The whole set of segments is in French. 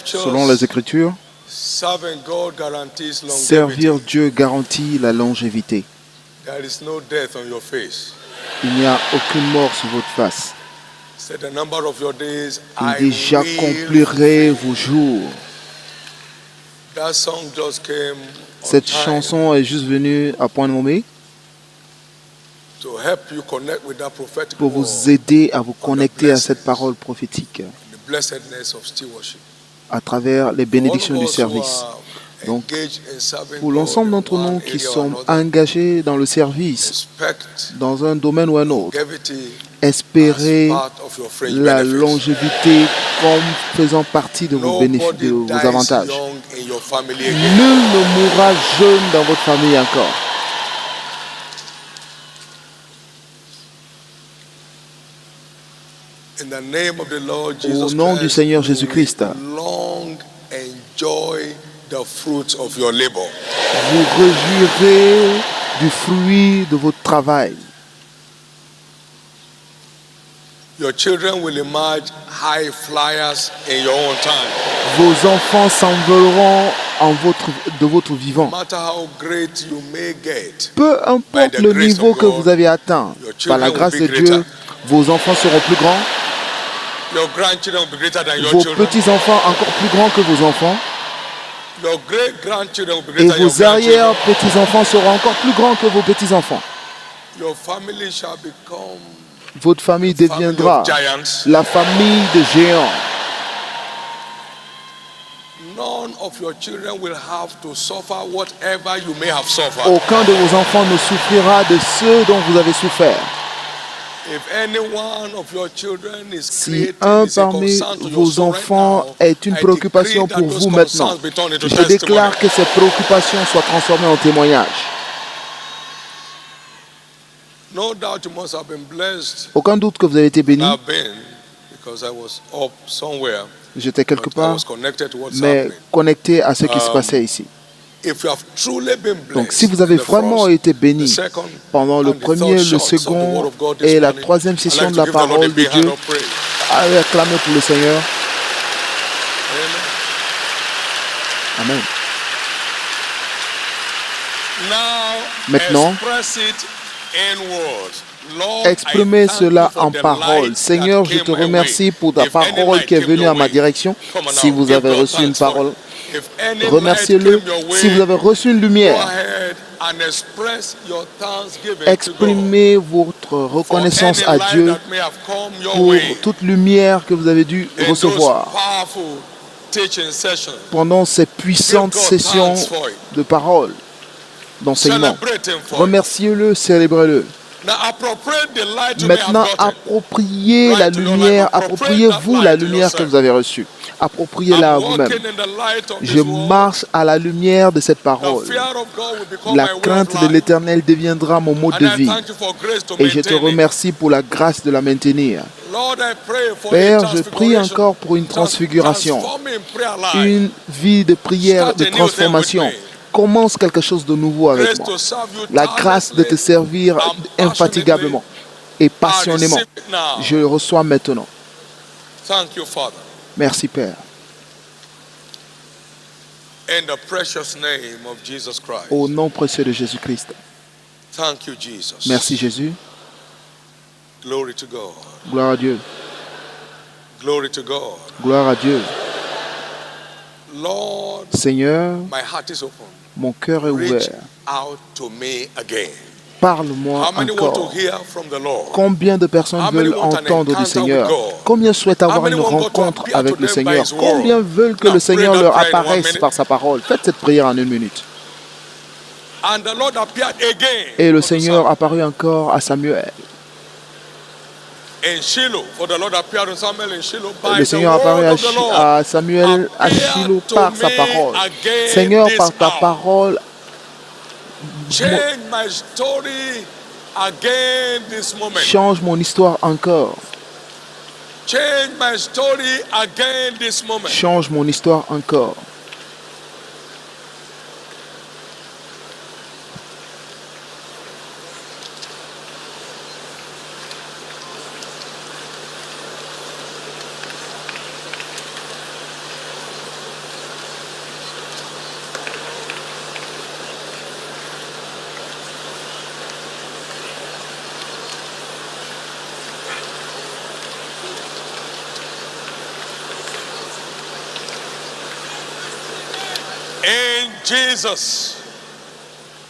Selon les Écritures, servir Dieu garantit la longévité. Il n'y a aucune mort sur votre face. Il dit, j'accomplirai vos jours. Cette chanson est juste venue à point nommé pour vous aider à vous connecter à cette parole prophétique à travers les bénédictions du service. Donc, pour l'ensemble d'entre nous qui sommes engagés dans le service, dans un domaine ou un autre, espérez la longévité comme faisant partie de vos bénéfices, de vos avantages. Nul ne mourra jeune dans votre famille encore. Au nom du Seigneur Jésus-Christ, vous réjouirez du fruit de votre travail. Vos enfants s'envoleront de votre vivant. Peu importe le niveau que vous avez atteint, par la grâce de Dieu, vos enfants seront plus grands. Vos petits-enfants encore plus grands que vos enfants. Et vos arrière-petits-enfants seront encore plus grands que vos petits-enfants. Votre famille deviendra la famille de géants. Aucun de vos enfants ne souffrira de ce dont vous avez souffert. Si un parmi vos enfants est une préoccupation pour vous maintenant, je déclare que ces préoccupations soient transformées en témoignages. Aucun doute que vous avez été béni. J'étais quelque part, mais connecté à ce qui se passait ici. Donc, si vous avez vraiment été béni pendant le premier, le second et la troisième session de la parole de Dieu, allez acclamer pour le Seigneur. Amen. Maintenant, exprimez cela en parole. Seigneur, je te remercie pour ta parole qui est venue à ma direction. Si vous avez reçu une parole, remerciez-le. Si vous avez reçu une lumière, exprimez votre reconnaissance à Dieu pour toute lumière que vous avez dû recevoir pendant ces puissantes sessions de parole, d'enseignement. Remerciez-le, célébrez-le. Maintenant, appropriez la lumière, appropriez-vous la lumière que vous avez reçue. Appropriez-la à vous-même. Je marche à la lumière de cette parole. La crainte de l'Éternel deviendra mon mode de vie. Et je te remercie pour la grâce de la maintenir. Père, je prie encore pour une transfiguration, une vie de prière, de transformation. Commence quelque chose de nouveau avec moi. La grâce de te servir infatigablement et passionnément. Je le reçois maintenant. Merci, Père. Au nom précieux de Jésus-Christ. Merci, Jésus. Gloire à Dieu. Gloire à Dieu. Seigneur, mon cœur est ouvert. Parle-moi encore. Combien de personnes veulent entendre du Seigneur? Combien souhaitent avoir une rencontre avec le Seigneur? Combien veulent que le Seigneur leur apparaisse par sa parole? Faites cette prière en 1 minute. Et le Seigneur apparut encore à Samuel. Le Seigneur apparut à Samuel à Shilo par sa parole. Seigneur, par ta parole, change mon histoire encore. Change mon histoire encore. In Jesus'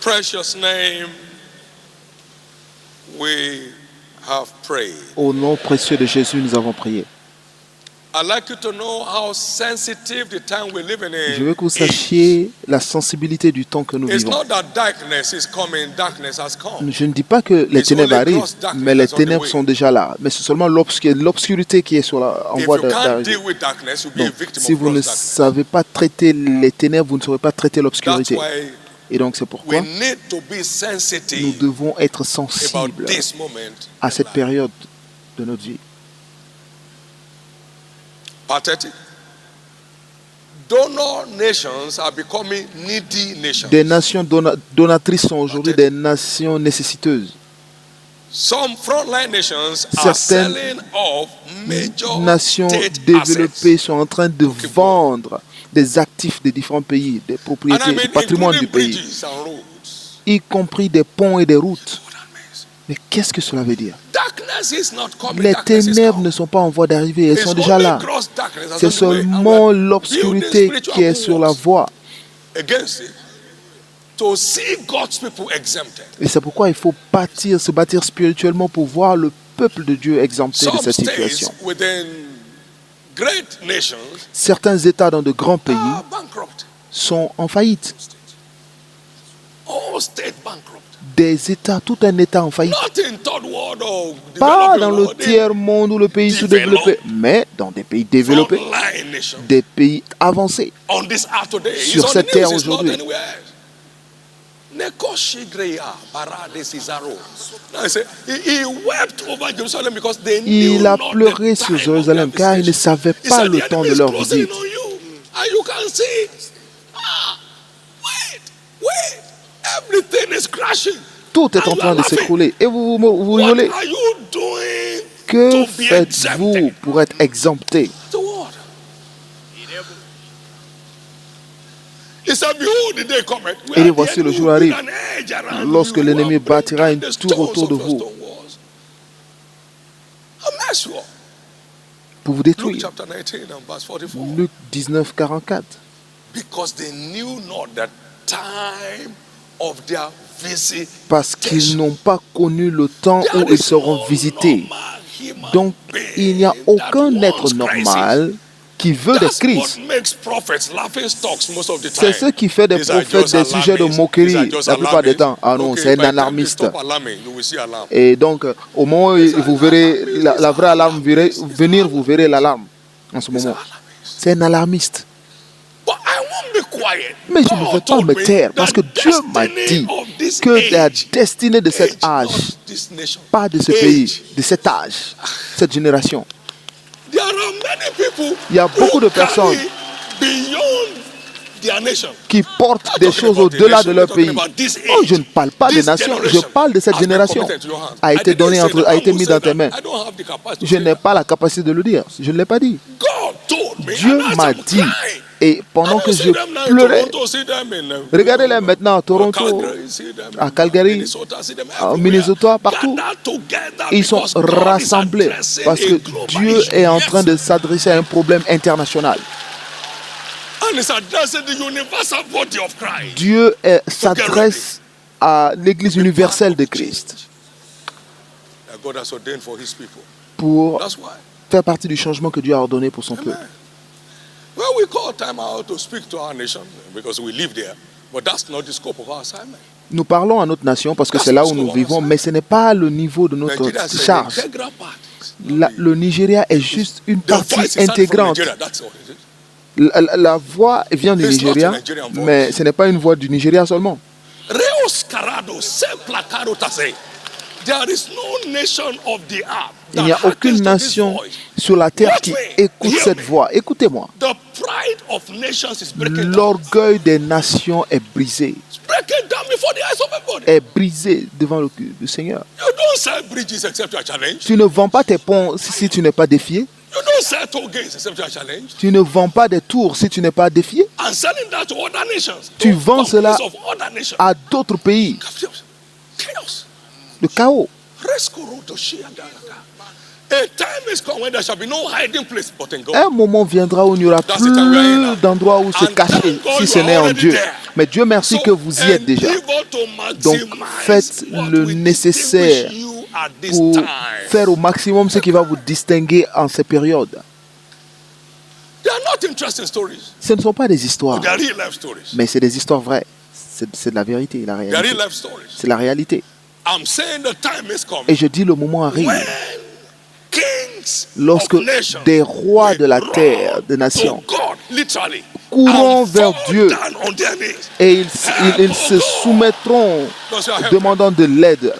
precious name, we have prayed. Au nom précieux de Jésus, nous avons prié. I'd like you to know how sensitive the time we're living in. Je veux que vous sachiez la sensibilité du temps que nous It's vivons. not that darkness is coming, darkness has come. Je ne dis pas que les ténèbres arrivent, mais les ténèbres sont déjà là. Mais c'est seulement l'obscurité qui est sur en voie d'arriver. Donc, si vous ne savez pas traiter les ténèbres, vous ne saurez pas traiter l'obscurité. Et donc c'est pourquoi nous devons être sensibles à cette période de notre vie. Pathetic. Donor nations are becoming needy nations. Des nations donatrices sont aujourd'hui des nations nécessiteuses. Some frontline nations are selling off major nations state développées assets. sont en train de vendre des actifs des différents pays, des propriétés, du patrimoine du pays, y compris des ponts et des routes. Mais qu'est-ce que cela veut dire? Les ténèbres ne sont pas en voie d'arriver, elles sont déjà là. C'est seulement l'obscurité qui est sur la voie. Et c'est pourquoi il faut se bâtir spirituellement pour voir le peuple de Dieu exempté de cette situation. Certains États dans de grands pays sont en faillite. Des États, tout un État en faillite. Pas dans le tiers-monde ou le pays sous-développé, mais dans des pays développés, des pays avancés. Sur cette terre aujourd'hui. Il a pleuré sur Jérusalem car il ne savait pas le temps de leur visite. Tout est en train de s'écrouler. Et vous rigolez. Que faites-vous pour être exempté? Et voici le jour arrive, lorsque l'ennemi bâtira une tour autour de vous pour vous détruire. Luc 19, 44. Parce qu'ils n'ont pas connu le temps où ils seront visités. Donc, il n'y a aucun être normal qui veut des crises. C'est ce qui fait des prophètes des sujets de moquerie la plupart des temps. Ah non, c'est un alarmiste. Et donc, au moment où vous verrez la vraie alarme venir, vous verrez l'alarme en ce moment. C'est un alarmiste. Mais je ne veux pas me taire parce que Dieu m'a dit que la destinée de cet âge, pas de ce pays, de cet âge, cette génération, il y a beaucoup de personnes qui portent des choses au-delà de leur pays. Oh, je ne parle pas des nations, je parle de cette génération. A été mis dans tes mains. Je n'ai pas la capacité de le dire. Je ne l'ai pas dit. Dieu m'a dit. Et pendant que je pleurais, regardez-les maintenant à Toronto, à Calgary, à Minnesota, partout. Ils sont rassemblés parce que Dieu est en train de s'adresser à un problème international. Dieu s'adresse à l'Église universelle de Christ pour faire partie du changement que Dieu a ordonné pour son peuple. Nous parlons à notre nation parce que c'est là où nous vivons, mais ce n'est pas le niveau de notre charge. Le Nigeria est juste une partie intégrante. La voix vient du Nigeria, mais ce n'est pas une voix du Nigeria seulement. Il n'y a aucune nation sur la terre qui écoute cette voix. Écoutez-moi. L'orgueil des nations est brisé. Est brisé devant le Seigneur. Tu ne vends pas tes ponts si tu n'es pas défié. Tu ne vends pas des tours si tu n'es pas défié. Tu vends cela à d'autres pays. Le chaos. A time is come when there shall be no hiding place but in God. Un moment viendra où il n'y aura That's the time we are in now. plus d'endroit où se And cacher thank God si you ce are n'est en already Dieu. there. Mais Dieu merci So que vous y êtes déjà. endeavor to Donc maximize faites what le will nécessaire distinguish you at this pour time. faire au maximum ce qui va vous distinguer en ces périodes. They are not interesting stories. Ce ne sont pas des histoires, They are real life stories. mais c'est des histoires vraies. C'est de la vérité, la They are réalité. real life stories. C'est la réalité. I'm saying the time is coming Et je dis le moment arrive when kings lorsque of nations des rois de la will terre, run des nations, to God, literally, courront and vers fall Dieu down on their knees. et ils se soumettront Don't say, "Help me." demandant de l'aide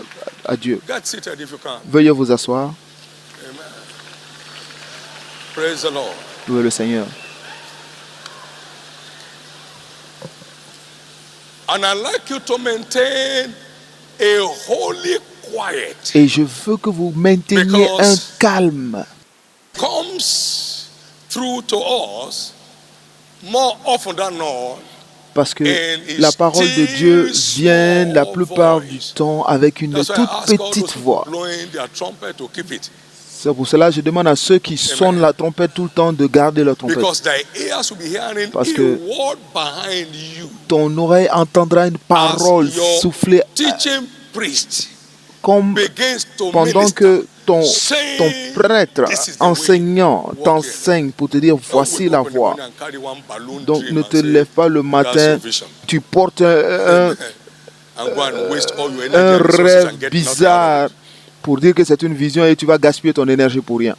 à Dieu. Get seated if you can. Veuillez vous asseoir. Amen. Praise the Lord. Louez le Seigneur. And I'd like you to maintain a holy quiet. Et je veux que vous mainteniez un Because- calme Comes through to us more often than not. parce que And it's la parole de Dieu still vient la small plupart voice. du temps avec une That's why I toute ask all those petite people voix. blowing their trumpet to keep it. C'est pour cela que je demande à ceux qui sonnent la trompette tout le temps de garder leur trompette. Because thy ears will be hearing Parce a que- word behind you. Ton oreille entendra une parole As your souffler teaching priest comme begins to pendant minister, que ton saying, prêtre "This is the way, enseignant walk t'enseigne pour te dire Don't voici wake la up in the voie. morning and carry one balloon Donc dream ne and te say, lève pas le "That's matin, your vision." tu portes un And go and waste all your energy un and resources rêve and get nothing out bizarre of it. pour dire que c'est une vision et tu vas gaspiller ton énergie pour rien.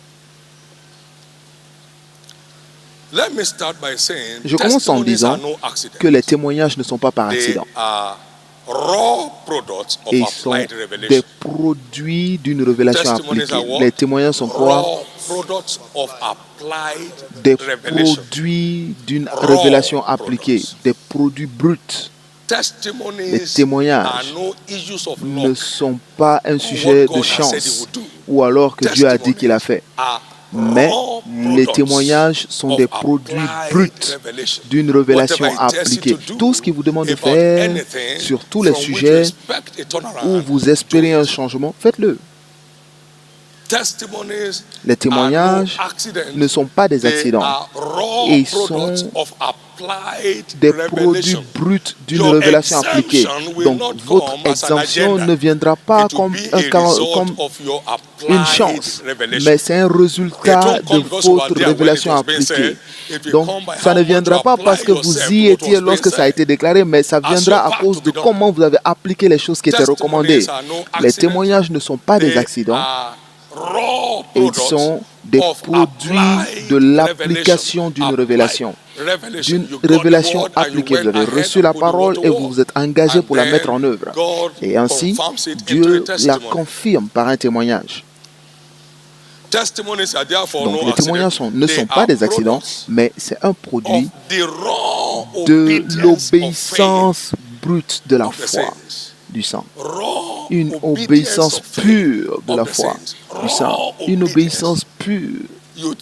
Let me start by saying, Je commence en testimonies disant are no accident. que les témoignages ne sont pas par They accident. are raw products of Et ils sont applied des revelation. produits d'une révélation Testimonies are appliquée. what? Les témoignages sont quoi? Raw products of applied Des revelation. produits d'une Raw révélation appliquée. products. Des produits bruts. Les Testimonies témoignages are no issues of ne luck. sont pas un What sujet God de has said he chance would do. ou alors que Dieu a dit qu'il a fait. Are Mais raw les products témoignages sont des of produits applied bruts revelation. d'une révélation Whatever he tells you appliquée. to do Tout ce qu'il vous demande de about faire anything sur tous les from which you sujets expect a turnaround, où vous espérez do un it. changement, faites-le. Testimonies Les témoignages are no accident. ne sont pas des They accidents. are raw Ils products sont of applied des produits revelation. bruts d'une Your révélation appliquée. exemption will Donc not votre come as an exemption agenda. ne viendra pas It will comme, be a result comme of your une applied chance, revelation. mais c'est un It résultat won't de come because you are votre there when it révélation was being appliquée. said. It will Donc come by ça how ne much viendra you pas apply parce que vous yourself y to what étiez was lorsque being ça a said. été déclaré, mais ça As viendra your à part cause to de be done. comment vous avez appliqué les choses qui étaient recommandées. Testimonies are no Les accident. témoignages ne sont pas des They accidents, are raw ils products sont des of produits applied de l'application d'une revelation. révélation. Applied D'une You got the révélation word and you appliquée. Vous went avez ahead reçu and la put the word parole to et work. vous vous êtes engagé And pour la then mettre en œuvre. God Et ainsi, confirms it into Dieu a la testimony. confirme par un témoignage. Testimonies are therefore Donc no les témoignages accident. ne They sont pas are des accidents, products mais c'est un of produit the raw de obedience of l'obéissance brute de la faith of the foi saints. du sang. Raw Une obedience obéissance of faith pure de of la the foi saints. du sang. Raw Une obedience. obéissance pure. You,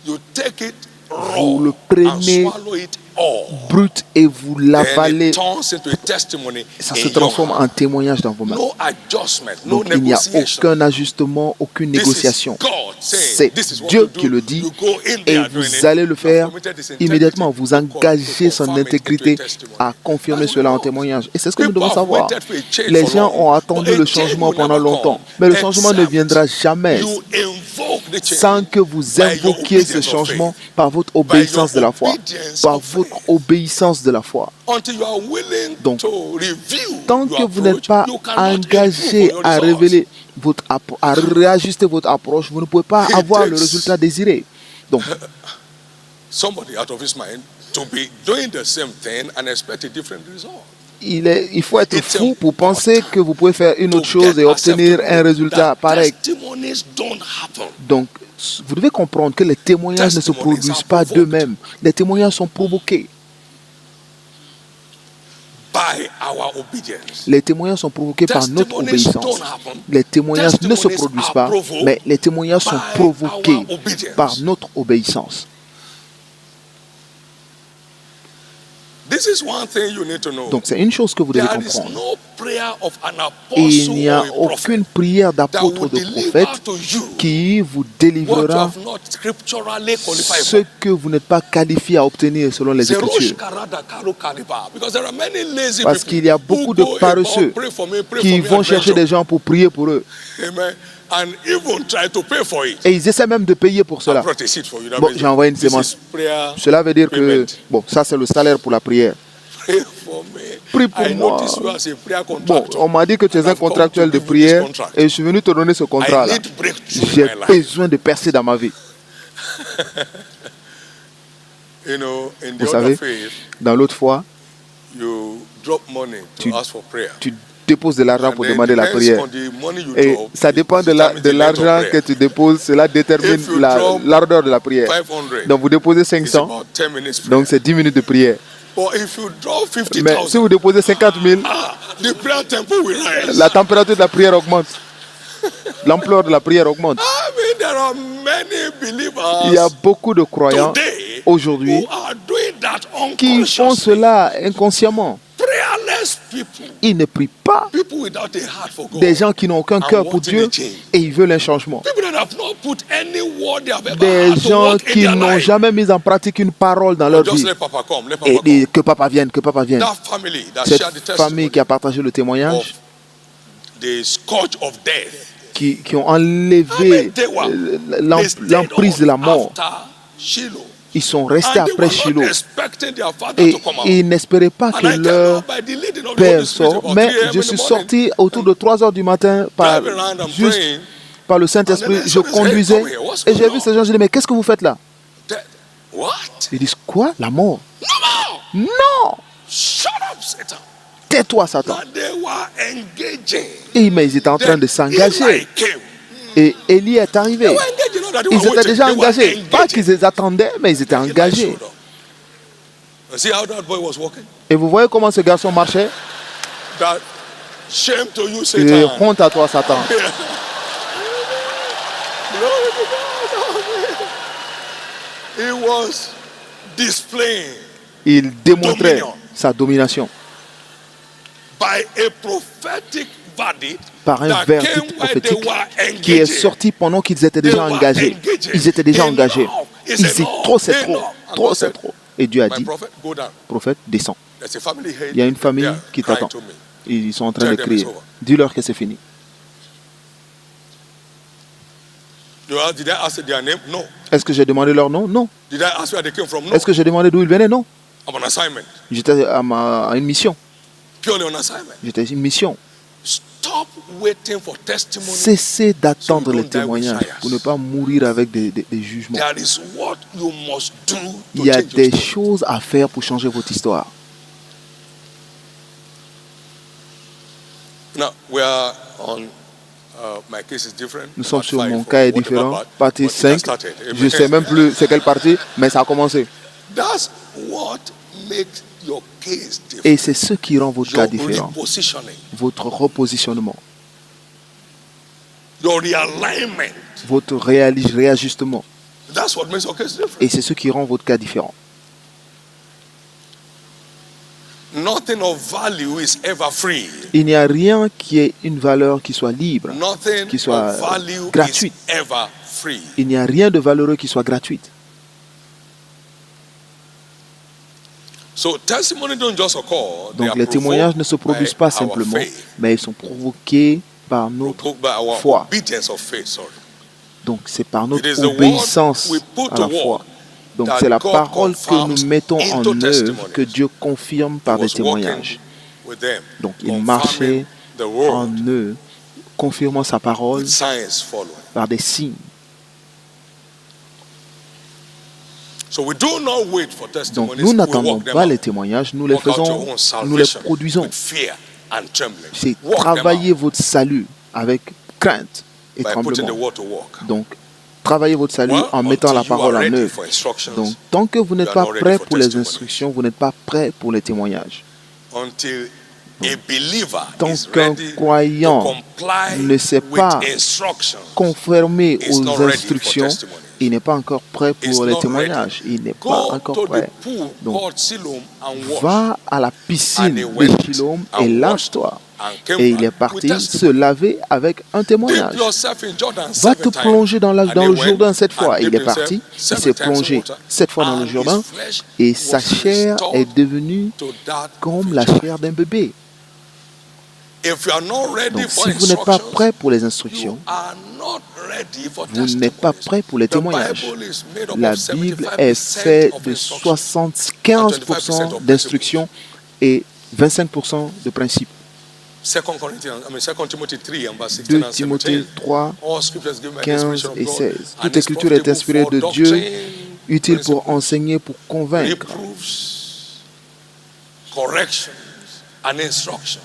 you take it Vous raw le and prenez swallow it all. brut et vous Then l'avalez. it turns into a testimony Ça in se your transforme hand. en témoignage dans vos mains. No adjustment, no Donc il n'y a negotiation. aucun ajustement, aucune This is négociation. God saying, C'est this is what Dieu you do. qui le dit You go in et there doing vous it. allez le You faire have committed this integrity immédiatement. Vous to engagez son confirm it into a intégrité testimony. à confirmer That's cela en what it was. témoignage. Et c'est ce que nous People devons have savoir. waited for a change Les for gens long, ont attendu but le a change changement will pendant never longtemps, come mais le changement ne except viendra jamais you invoke the change sans que vous by your invoquiez ce obedience of changement faith. par votre obéissance de la foi. obedience Par of votre faith. obéissance de la foi. Until you are willing Donc, to review tant your que vous n'êtes approach, pas you cannot engagé improve on your à results. révéler à réajuster votre approche, vous ne pouvez pas It avoir le takes- résultat désiré. Donc, Somebody out of his mind to be doing the same thing and expect a different result. il faut être It's fou pour penser que vous pouvez faire une To autre chose get et ourselves obtenir to un know résultat that pareil. Testimonies don't happen. Donc, vous devez comprendre que les témoignages ne se Testimonies produisent are pas provoked. d'eux-mêmes. Les témoignages sont provoqués. By our obedience. Les témoignages sont provoqués par notre Testimonies obéissance. don't happen. Les témoignages ne se Testimonies produisent are pas, provoked mais les témoignages sont by provoqués our obedience. par notre obéissance. This is one thing you need to know. Donc c'est une chose que vous devez There is comprendre. no prayer of an Et il n'y a apostle or a prophet aucune prière that d'apôtre ou will de deliver prophète to you qui vous what you délivrera have not scripturally qualified ce for. que vous n'êtes pas qualifié à obtenir selon les Écritures. Because there are many lazy Parce people qu'il y a who beaucoup go de about, paresseux pray for me, qui vont and chercher venture. des gens pour prier pour eux. Amen. And even try to pay for it. Et ils essaient même de payer pour I cela. brought a seed for you. That Bon, means j'ai envoyé une this sémence. is prayer Cela veut dire que, payment. bon, ça c'est le salaire pour la prière. Pray for me. Prie pour I moi. notice you as a prayer Bon, contractor. on m'a dit que tu es And un I've come contractuel to de give you this prière contract. et je suis venu te donner ce I contrat-là. need breakthrough in J'ai my life. besoin de percer dans ma vie. You know, in the Vous other savez, faith, dans l'autre foi, you drop money to Tu- ask for prayer. tu déposes de l'argent And pour then demander la depends prière. on the money you Et drop, ça it dépend de determines the length of l'argent que prayer. tu déposes, cela détermine If you drop l'ardeur de la prière. 500, Donc vous déposez it's 500, about 10 minutes prayer. donc c'est 10 minutes de prière. But if you drop Mais si 50,000, vous déposez 50 000, the prayer tempo will rise. la température de la prière augmente. L'ampleur de la prière augmente. I mean, there are many Il y a believers beaucoup de croyants today aujourd'hui who are doing that qui font unconsciously. cela inconsciemment. Prayerless people, Ils ne prient pas. people without a heart for God. Des gens qui n'ont aucun cœur pour Dieu et ils veulent un changement. People that have not put any word they have ever Des had to gens work in qui their n'ont life. jamais mis en pratique une parole dans leur Just vie. let Papa come, let Papa Et come. disent que papa vienne, que papa vienne. That family that shared the Cette famille testimony qui a partagé le témoignage, of the scourge of death. qui ont enlevé l'emprise de la mort. Ils sont restés après Shiloh. Et ils n'espéraient pas que leur père sorte. Mais je suis sorti autour de 3 heures du matin juste par le Saint-Esprit. Je conduisais et j'ai vu ces gens. Je dis, mais qu'est-ce que vous faites là? Ils disent, quoi? La mort? Non! Tais-toi, Satan. Et mais ils étaient en train de s'engager. Et Élie est arrivé. Ils étaient déjà engagés. Pas qu'ils les attendaient, mais ils étaient engagés. Et vous voyez comment ce garçon marchait? Et honte à toi, Satan. Il démontrait sa domination par un verdict prophétique qui est sorti pendant qu'ils étaient déjà engagés. Ils étaient déjà engagés. Ils disaient, trop c'est trop, trop c'est trop. Et Dieu a dit, prophète, descends. Il y a une famille qui t'attend. Ils sont en train de crier. Dis-leur que c'est fini. Est-ce que j'ai demandé leur nom? Non. Est-ce que j'ai demandé d'où ils venaient? Non. J'étais à une mission. J'étais à une mission. Cessez d'attendre les témoignages pour ne pas mourir avec des jugements. Il y a des choses à faire pour changer votre histoire. Nous sommes sur mon cas est différent. Partie 5. Je ne sais même plus c'est quelle partie, mais ça a commencé. Et c'est ce qui rend votre cas différent. Votre repositionnement. Votre réajustement. Et c'est ce qui rend votre cas différent. Il n'y a rien qui ait une valeur qui soit libre, qui soit gratuite. Il n'y a rien de valeureux qui soit gratuite. Donc les témoignages ne se produisent pas simplement, mais ils sont provoqués par notre foi. Donc c'est par notre obéissance à la foi. Donc c'est la parole que nous mettons en œuvre que Dieu confirme par des témoignages. Donc il marchait en eux, confirmant sa parole par des signes. Donc nous n'attendons pas les témoignages, nous les faisons, nous les produisons. C'est travailler votre salut avec crainte et tremblement. Donc travaillez votre salut en mettant la parole en œuvre. Donc tant que vous n'êtes pas prêt pour les instructions, vous n'êtes pas prêt pour les témoignages. Tant qu'un croyant ne s'est pas conformé aux instructions, Il n'est pas encore prêt He's pour les not témoignages. ready. Il n'est pas Go encore to the prêt. pool Donc, called Siloam and wash. va à la And piscine he de went Siloam et and washed lave-toi. and came Et il est back with parti se testimony. laver avec un Dip témoignage. yourself in Jordan Va te 7 times. plonger dans And le he went Jourdain 7 and fois. Il dipped est himself parti, il 7 s'est times in plongé water. 7 fois dans le And Jourdain his flesh et sa was chair est restored devenue to that of comme a la child. chair d'un bébé. If you are not ready Donc for si vous n'êtes pas instructions, prêt pour les you instructions, are not ready for vous n'êtes pas testimonies. prêt pour les The témoignages. Bible is made up La of Bible est 75% faite of de instructions. 75% d'instructions et 25% de principes. 2 Timothy 3 and verse 16 2 and Timothée 17. 3, All scripture is given by the 15 inspiration of et God, 16. and Toute is écriture est profitable inspirée for de Dieu, doctrine, utile pour principle, enseigner, pour convaincre, reproofs, corrections, and instructions.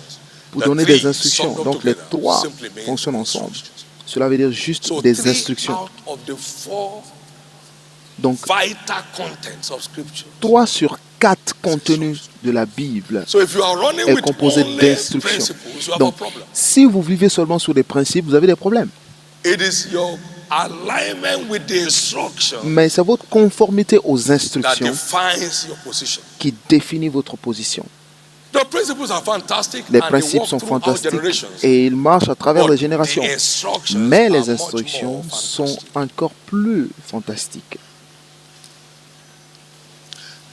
pour The donner three des instructions. summed up Donc les together trois simply mean fonctionnent ensemble. instructions. Cela veut dire juste So des 3 instructions. out of the 4 Donc vital contents of scripture. 3 sur 4 contenus de la Bible So if you are running est with composé only d'instructions. principles, you have a Donc problem. si vous vivez seulement sur des principes, vous avez des problèmes. It is your alignment with the instruction Mais c'est votre conformité aux that instructions defines your position. qui définit votre position. The principles are fantastic Les and they principes walk sont throughout fantastiques generations. et ils marchent à travers But les générations. the instructions Mais are les much instructions more sont fantastic. encore plus fantastiques.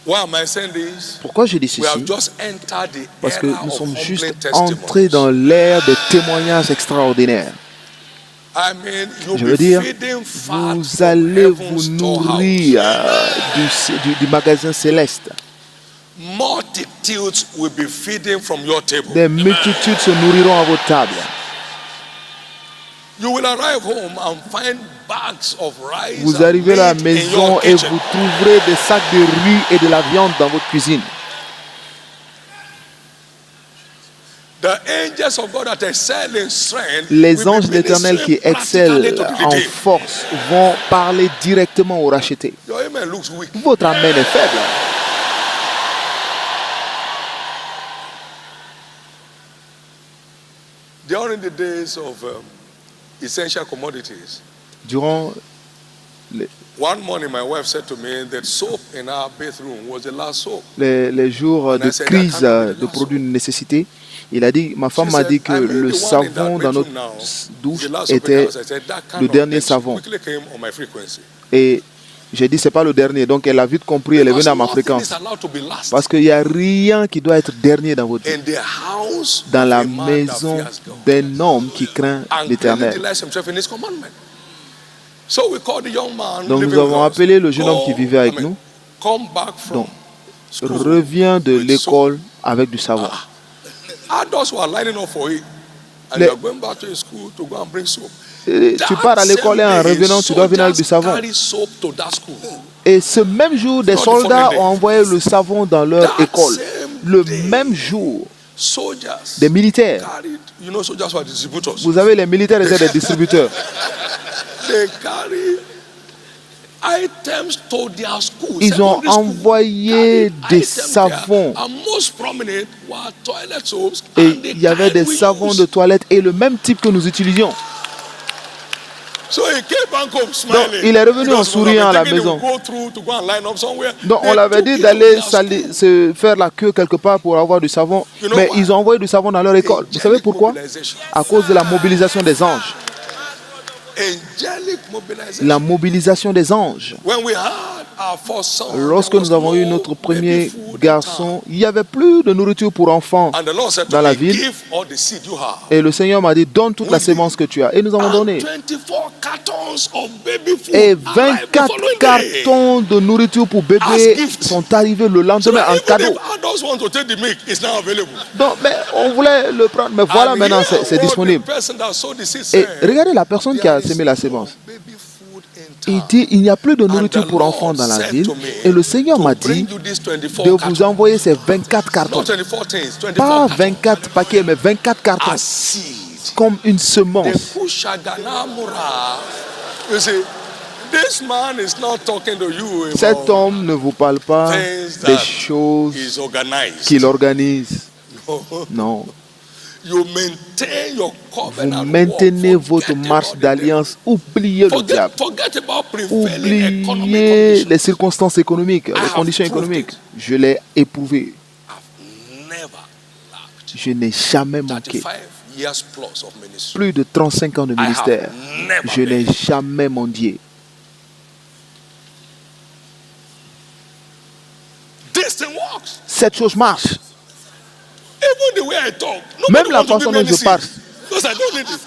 Why am I saying this? Pourquoi je dis We have ceci? just entered the Parce que era nous of sommes juste humbling entrés dans testimonies. l'ère des témoignages extraordinaires. I mean, you'll Je be veux dire, feeding fat vous from allez heaven's vous storehouse. nourrir du magasin céleste. Multitudes will be feeding from your table. Des multitudes se nourriront à votre table. You will arrive home and find bags of rice Vous and arrivez à la meat in maison your et kitchen. vous trouverez des sacs de riz et de la viande dans votre cuisine. The angels of God that excel in strength Les will anges be de l'Éternel qui ministering practically excellent to the en redeemed. force vont parler directement aux rachetés. Your amen looks weak. Votre amen est faible. During the days of essential commodities, Durant one morning my wife said to me that soap in our bathroom was the last soap. les jours de crise de produits de nécessité, il a dit, ma femme She m'a said, dit que "I mean, le the one in savon that dans bedroom notre now douche is the last soap in the était house." I said, "That kind le of dernier thing savon. quickly came on my frequency. Et j'ai dit, c'est pas le dernier. Donc elle a vite compris, elle est venue à ma Because nothing fréquence. is allowed to be last. Parce qu'il n'y a rien qui doit être dernier dans votre vie. In the house Dans of la a man that maison fears God. d'un homme qui craint And clearly l'Éternel. delights himself in his commandment. So we called the young man Donc living nous avons with us. appelé le jeune homme qui Go, vivait avec I mean, nous. Come back from Donc, school reviens de with soap. l'école avec du savon. Adults were lining up for it. And Les- you are going back to your school to go and bring soap. Et tu pars à l'école et en revenant, tu dois venir avec du savon. Carry soap to that school. Et ce même jour, des Not the soldats following day. ont envoyé le savon dans leur That école. same Le day. même jour, Soldiers des militaires. carried, you know, soldiers were distributors. Vous savez, les militaires étaient des distributeurs. They carry items to their school. Ils ont Secondary school envoyé carried des items there. savons. And most prominent were toilet soaps. Et and the il y avait kind des we savons use. de toilette et le même type que nous utilisions. So he came back home Donc, smiling. il est revenu en Because we souriant à were la thinking he maison. would go through to go and line up somewhere. Donc on They l'avait took dit it d'aller to their school. se faire la queue quelque part pour avoir du savon. You know Mais why? ils ont envoyé du savon dans leur école. Vous savez Angelic pourquoi? mobilization. À cause de la mobilisation des anges. Angelic mobilization. La mobilisation des anges. When we had our first son, Lorsque there was nous avons eu no notre baby premier food in town. garçon, il n'y avait plus de nourriture pour enfants And the Lord said dans to la me, ville. give all the seed you have. Et le Seigneur m'a dit, donne toute la sémence que tu as. Et nous avons And donné. 24 cartons of baby food Et arrived the 24 following day. cartons de nourriture pour As bébés gift. sont arrivés le So lendemain en even cadeau. if adults want to take the milk, it's now available. Donc, mais on voulait le prendre, mais voilà And maintenant here c'est what disponible. the person that sowed the seed Et said, regardez la personne qui a there is sémé la no sémence. baby food in Il town. dit, il n'y a plus de And nourriture the pour enfants Lord dans la said ville. to me Et le Seigneur to m'a bring dit you these 24 de vous cartons. envoyer ces 24 cartons. Not 24 things, 24 Pas cartons 24 paquets, mais 24 cartons. as seed. Comme une The semence. Kushaganamura. You see, this man is not talking to you Cet about homme ne vous parle pas things des that choses is organized. qu'il organise. No. Non. You maintain your Vous covenant maintenez walk. votre Forget marche about the devil. d'alliance. Oubliez le diable. Forget about prevailing economic Oubliez les conditions. circonstances économiques, les have conditions proved économiques. it. Je l'ai éprouvé. I've never lacked. Je n'ai jamais manqué. 35 years plus of ministry. Plus de 35 ans de I have ministère. never Je n'ai begged. jamais mendié. This thing works. Cette chose marche. Even the way I talk. Même Nobody la wants to façon give me dont je any parle. seed, because I don't need it.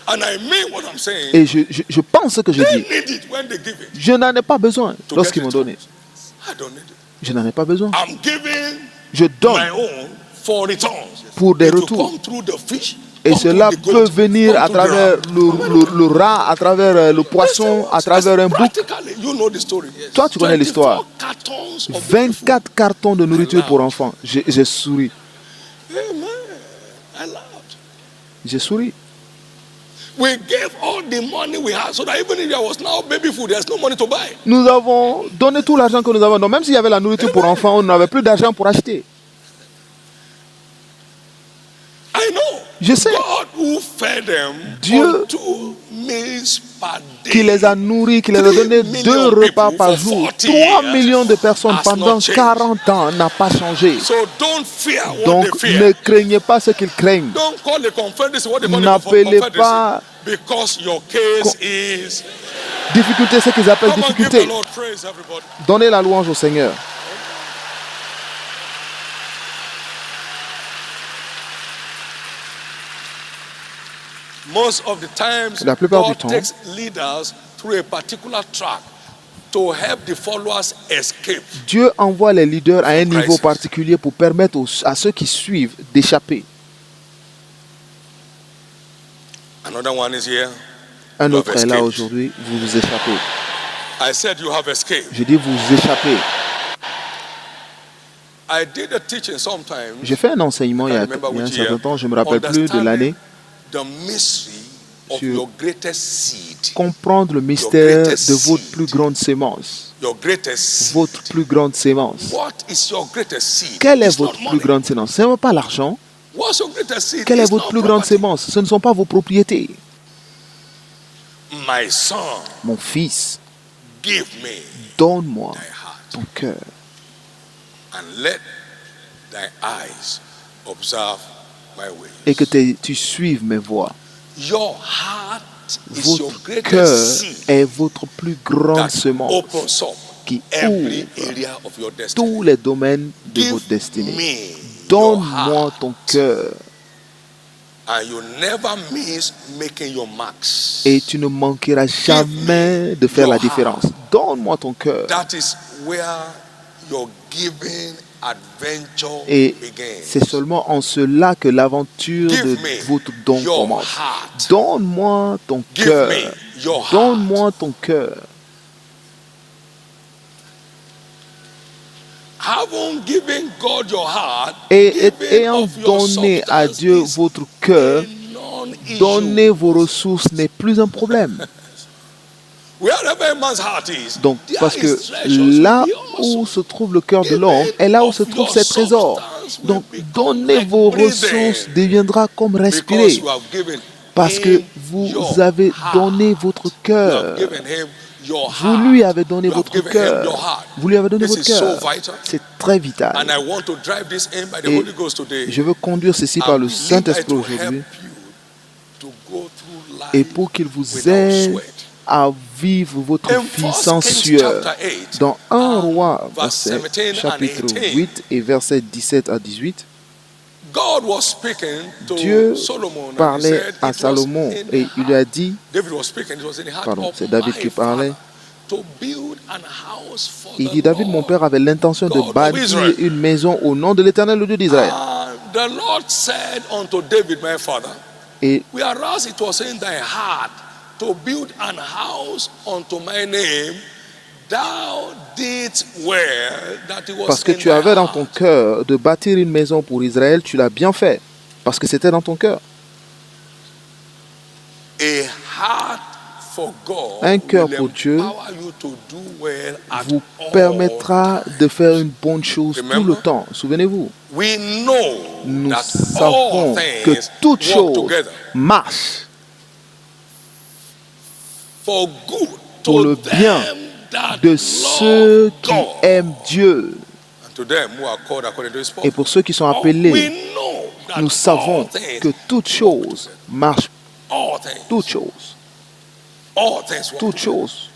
And I mean what I'm saying. Et je pense ce que je They dis. need it when they give it. Je n'en ai pas besoin To lorsqu'ils get m'ont it. donné. I don't need it. Je n'en ai pas besoin. I'm giving Je donne my own for returns. pour des It will retours. come through the fish, Et come cela through the peut goat, venir come à through the travers ram. le rat, à travers le poisson, à travers un bouc. Practically, you know the story. Toi, tu connais l'histoire. 24 cartons of baby food. 24 cartons de nourriture pour enfants. J'ai souri. Amen. I laughed. J'ai souri. We gave all the money we had so that even if there was now baby food, there's no money to buy. Nous avons donné tout l'argent que nous avons. Donc même s'il y avait la nourriture pour enfants, on n'avait plus d'argent pour acheter. I know. Je sais. God who fed them Dieu on 2 meals per day. Qui les a nourris, qui les a donné 2 repas par jour. 3 millions de personnes pendant 40 ans n'a pas changé. So don't fear what Donc they ne fear. craignez pas ce qu'ils craignent. Don't call the Confederacy what they call the N'appelez Confederacy. pas Because your case is. difficulté ce qu'ils appellent Come on, give the difficulté. Lord praise, everybody. Donnez la louange au Seigneur. Most of the times, La plupart du God temps, takes leaders through a particular track to help the followers escape. Dieu envoie les leaders à un From niveau crisis. particulier pour permettre à ceux qui suivent d'échapper. Another one is here. Un You autre have est là escaped. aujourd'hui, vous vous échappez. I said you have escaped. Je dis vous échappez. I did a teaching sometimes. J'ai fait un enseignement il y a un certain temps, je ne me rappelle plus de l'année, The mystery of sur your greatest seed. comprendre le mystère de votre plus grande sémence. Your greatest seed. Votre plus grande sémence. What is your greatest seed? Quelle est It's not votre plus money. grande sémence? Ce n'est pas l'argent. What's your greatest seed? Quelle est It's votre not plus grande property. sémence? Ce ne sont pas vos propriétés. My son, Mon fils, give me donne-moi thy heart, ton cœur and let thy eyes observe my way. et que tu suives mes voies. Your heart is your Votre greatest cœur seed est votre plus grande that semence opens up qui every ouvre area of your destiny. tous les domaines de Give votre destinée. me Donne-moi your ton heart, cœur and you never miss making your marks. et tu ne manqueras jamais de faire your la différence. Donne-moi ton cœur. That is where your giving adventure Et begins. c'est seulement en cela que l'aventure Give de me votre don your commence. heart. Donne-moi ton Give cœur. me your heart. Donne-moi ton cœur. Having given God your heart, Et giving ayant of your donné à substance Dieu is votre cœur, a non-issue. donner vos ressources n'est plus un problème. Wherever a man's heart is, Donc, there parce que is treasures là will be où also. se trouve le cœur de l'homme est là où se trouvent ses trésors. Donc, donner vos ressources deviendra comme respirer. Because you have given Parce que him vous your avez heart. donné votre You cœur. have given him your Vous heart. lui avez donné You have votre given him your cœur. heart. Vous lui avez donné This votre is so cœur. vital. C'est très vital. And I want to drive this in by the Et Holy Ghost today. je veux conduire ceci I par le believe Saint-Esprit it will help aujourd'hui. you to go through life Et pour qu'il vous without aide sweat. à vivre votre In vie 1 sans Kings sueur. chapter 8, Dans 1 Roi, verse 17 and chapitre 18. 8 et versets 17 à 18, God was speaking to Dieu Solomon and he parlait said à it was Salomon in the et il lui a heart. dit, David was speaking, it was in the heart pardon, of c'est David my qui parlait, father to build an house for il the dit, David, mon Lord. père avait l'intention God de of bâtir Israel. une maison au nom de l'Éternel, le Dieu d'Israël. And the Lord said unto David, my father, Et whereas it was in thy heart to build an house unto my name, thou didst well that it was parce que in tu thy avais dans heart. ton cœur de bâtir une maison pour Israël, tu l'as bien fait, parce que c'était dans ton cœur. A heart Un cœur pour Dieu vous permettra de faire une bonne chose tout le temps. Souvenez-vous, nous savons que toute chose marche pour le bien de ceux qui aiment Dieu et pour ceux qui sont appelés. Nous savons que toute chose marche. Toute chose. Toute chose.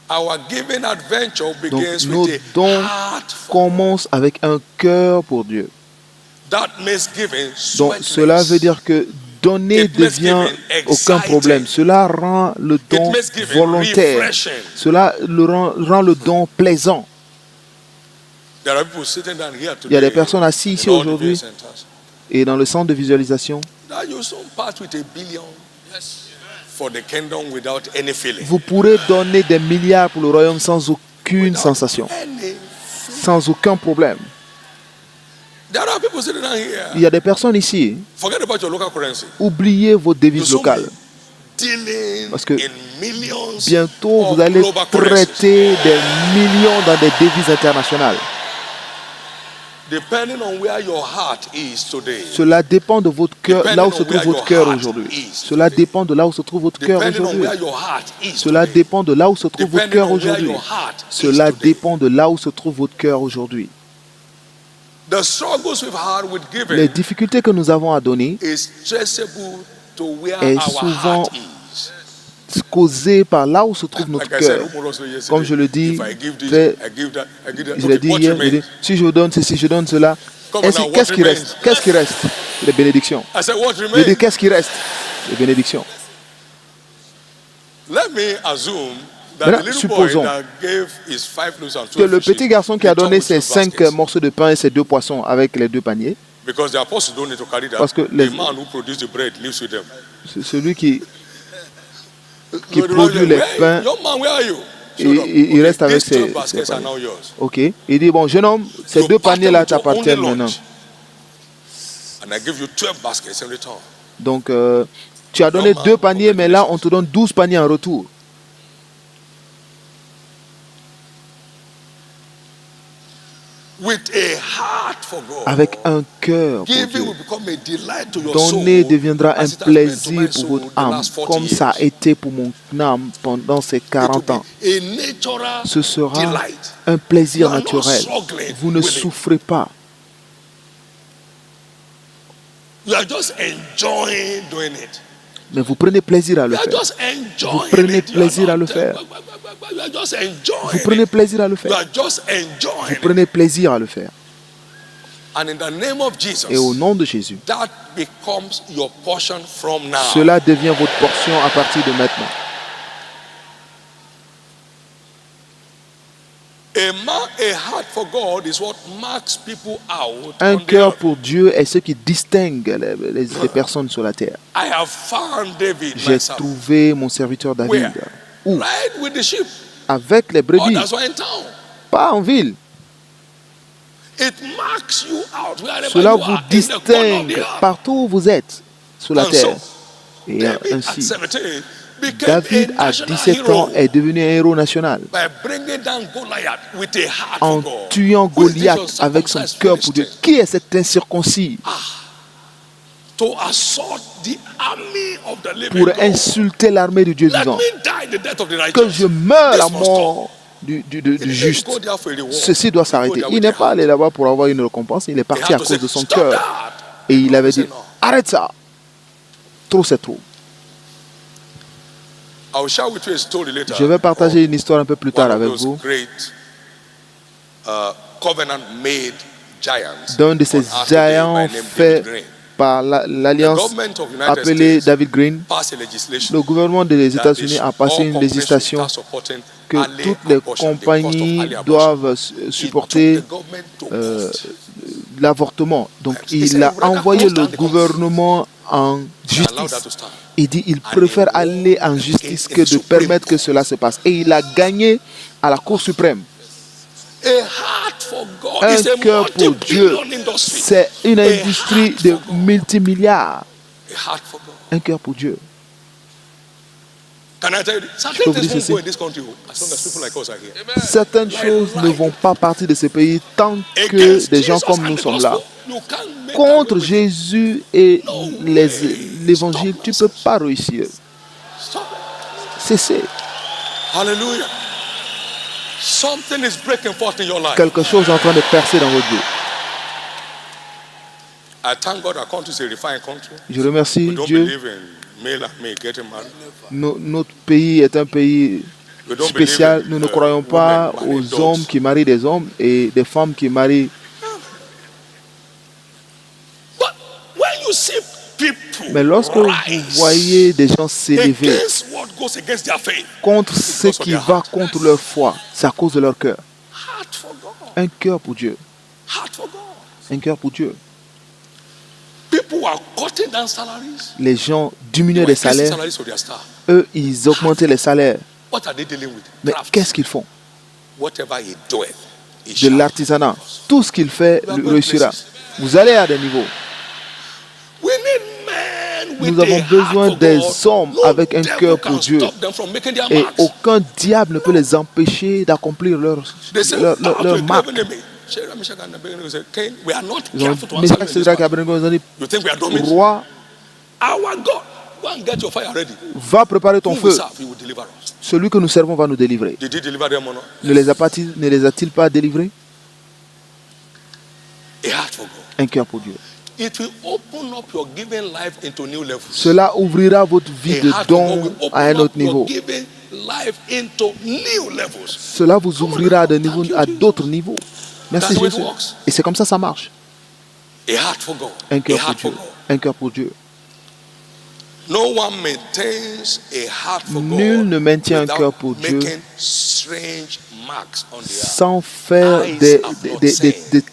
Donc nos dons commencent avec un cœur pour Dieu. Donc cela veut dire que donner devient aucun problème. Cela rend le don volontaire. Cela rend le don plaisant. Il y a des personnes assises ici aujourd'hui et dans le centre de visualisation. Vous pourrez donner des milliards pour le royaume sans aucune sensation, sans aucun problème. Il y a des personnes ici. Oubliez vos devises locales. Parce que bientôt vous allez traiter des millions dans des devises internationales. Cela dépend de votre cœur, là où se trouve votre cœur aujourd'hui. Cela dépend de là où se trouve votre cœur aujourd'hui. Cela dépend de là où se trouve votre cœur aujourd'hui. Cela dépend de là où se trouve votre cœur aujourd'hui. Les difficultés que nous avons à donner est souvent causé par là où se trouve notre cœur. Comme je le dis, je l'ai dit hier, je dis, si je donne ceci, je donne cela, qu'est-ce qui reste? Qu'est-ce qui reste? Les bénédictions. Je dis, qu'est-ce qui reste? Les bénédictions. Maintenant, supposons que le petit garçon qui a donné ses 5 morceaux de pain et ses 2 poissons avec les 2 paniers, parce que celui qui produit les pains, il reste avec ses paniers. Ok. Il dit, bon, jeune homme, ces 2 paniers-là t'appartiennent maintenant. Donc, tu as donné 2 paniers, mais là, on te donne 12 paniers en retour. Avec un cœur pour Dieu. Donner deviendra un plaisir pour votre âme, comme ça a été pour mon âme pendant ces 40 ans. Ce sera un plaisir naturel. Vous ne souffrez pas. Mais vous prenez plaisir à le faire. Vous prenez plaisir à le faire. Vous prenez plaisir à le faire. Vous prenez plaisir à le faire. Et au nom de Jésus, cela devient votre portion à partir de maintenant. Un cœur pour Dieu est ce qui distingue les personnes sur la terre. J'ai trouvé mon serviteur David. Où? Avec les brebis. Pas en ville. Cela vous distingue partout où vous êtes sur la terre. Et ainsi, David, à 17 ans, est devenu un héros national en tuant Goliath avec son cœur pour Dieu. Qui est cet incirconcis pour insulter l'armée du Dieu vivant? Que je meure la mort du juste. Ceci doit s'arrêter. Il n'est pas allé là-bas pour avoir une récompense. Il est parti à cause de son cœur. Et il avait dit, arrête ça. Trop c'est trop. Je vais partager une histoire un peu plus tard avec vous d'un de ces géants faits par l'alliance appelée David Green. Le gouvernement des États-Unis a passé une législation que toutes les compagnies doivent supporter l'avortement. Donc il a envoyé le gouvernement en justice. Il dit qu'il préfère aller en justice que de permettre que cela se passe. Et il a gagné à la Cour suprême. Un cœur pour Dieu, c'est une industrie de multimilliards. A heart for God. Un cœur pour Dieu. Can I tell you? peux Certain vous things dire won't ceci. go in this country as long as people like us are here. Certaines choses ne vont pas partir de ce pays tant que des gens comme nous sommes là. Contre Jésus et l'évangile, tu ne peux pas réussir. Cessez. Hallelujah. Something is breaking forth in your life. Quelque chose est en train de percer dans votre vie. I thank God our country is a refined country. Je remercie We don't Dieu. believe in male and male getting married. Notre pays est un pays We don't spécial. believe in, Nous ne croyons pas women marrying aux dogs. hommes qui marient des hommes et des femmes qui marient. But when you see people Mais lorsque vous rise voyez des gens s'élever against what goes against their faith, contre ce qui va contre leur foi, c'est à cause de leur cœur. heart for God. Un cœur pour Dieu. Heart for God. Un cœur pour Dieu. People are cutting down salaries. Les gens They diminuent were les increasing salaires. salaries for their staff. Eux, ils augmentaient les salaires. What are they dealing with? Mais Craft. qu'est-ce qu'ils font? Whatever he doeth, he De shall. l'artisanat. Tout ce qu'il fait réussira. Vous allez à des niveaux. We need men with Nous avons a heart besoin for des God. hommes No avec un devil cœur can pour Dieu. stop them from making their Et marks. aucun diable ne peut les empêcher d'accomplir They say, leur marque. Shadrach, Meshach, and Abednego said, Cain, we are not Ils ont careful to answer Meshach, you. Shadrach et Abednego, ils ont dit, You think we are dummies? roi, Our God, go and get your fire ready. va préparer ton Who we feu. serve, he will deliver us. Celui que nous servons va nous délivrer. Did he deliver them or not? Ne les a-t-il pas délivrés? A heart for God. Un cœur pour Dieu. It will open up your giving life into new levels. Cela ouvrira votre vie A de heart for God don will à un open autre up your niveau. giving life into new levels. Cela vous ouvrira à d'autres niveaux. Merci That's how it Jésus. works. Et c'est comme ça marche. A heart for God. Un A cœur pour heart for Dieu. God. Un cœur pour Dieu. No one maintains a heart for Nul God ne maintient un without cœur pour Dieu making strange marks on the earth. sans faire des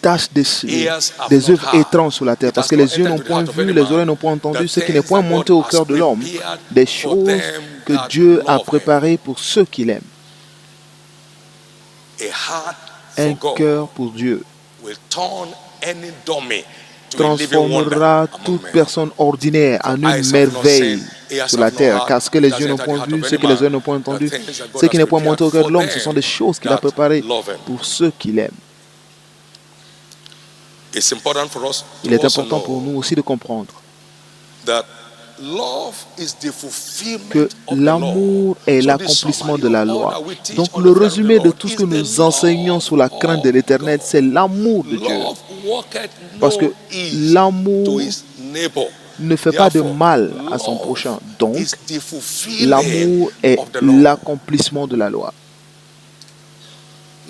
tâches, des œuvres étranges sur la terre. Parce que les yeux n'ont point vu, les oreilles n'ont point entendu, ce qui n'est point monté au cœur de l'homme. Des choses que Dieu a préparées pour ceux qui l'aiment. A heart Un for God cœur pour Dieu will turn any dummy to a living wonder transformera among toute men. personne ordinaire en une merveille sur la terre. Car ce que les yeux n'ont point vu, ce que les oreilles n'ont point entendu, ce qui n'est point monté au cœur de l'homme, ce sont des choses qu'il a préparées pour ceux qui l'aiment. It's important for us Il est to also important pour know nous aussi de comprendre that love is the fulfillment que of the l'amour law. est So the l'accomplissement de summary la of all loi. that we teach Donc on le the fear of résumé the de Lord tout ce is que the nous enseignons sur la love crainte de of l'Éternel, God. c'est l'amour de Dieu. Love worketh Parce que no ease l'amour to his neighbor. ne fait pas de Therefore, mal à son love prochain. Donc, is the fulfilling l'amour est of the law. l'accomplissement de la loi.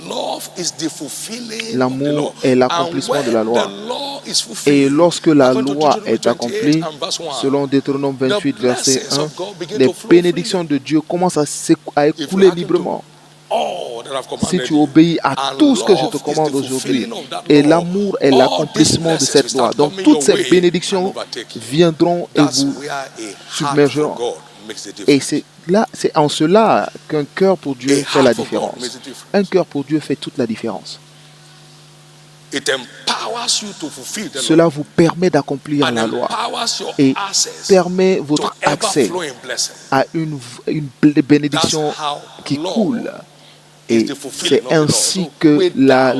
Love is the fulfilling L'amour of the law. est l'accomplissement And de la when loi. the law is Et fulfilled, lorsque la according to loi Deuteronomy est accomplie, 28 and verse 1, selon Deutéronome 28, the verset blessings 1, of God begin les to flow bénédictions de Dieu commencent à écouler hearken to librement. all that I've Si commanded tu you. obéis à And tout ce que je love te is commande the aujourd'hui, fulfilling of that et law. l'amour est All l'accomplissement de these cette blessings loi. start Donc coming toutes your ces way bénédictions and overtake you. viendront et That's vous where a heart submergeront. for God makes the difference. Et c'est en cela qu'un cœur pour Dieu A fait la heart for God différence. makes the difference. Un cœur pour Dieu fait toute la différence. It empowers you to fulfill the Cela law vous permet d'accomplir and la loi empowers your et access permet to votre accès ever-flowing blessing. à une bénédiction That's how qui law coule. is Et the fulfilling c'est of the law. ainsi So que without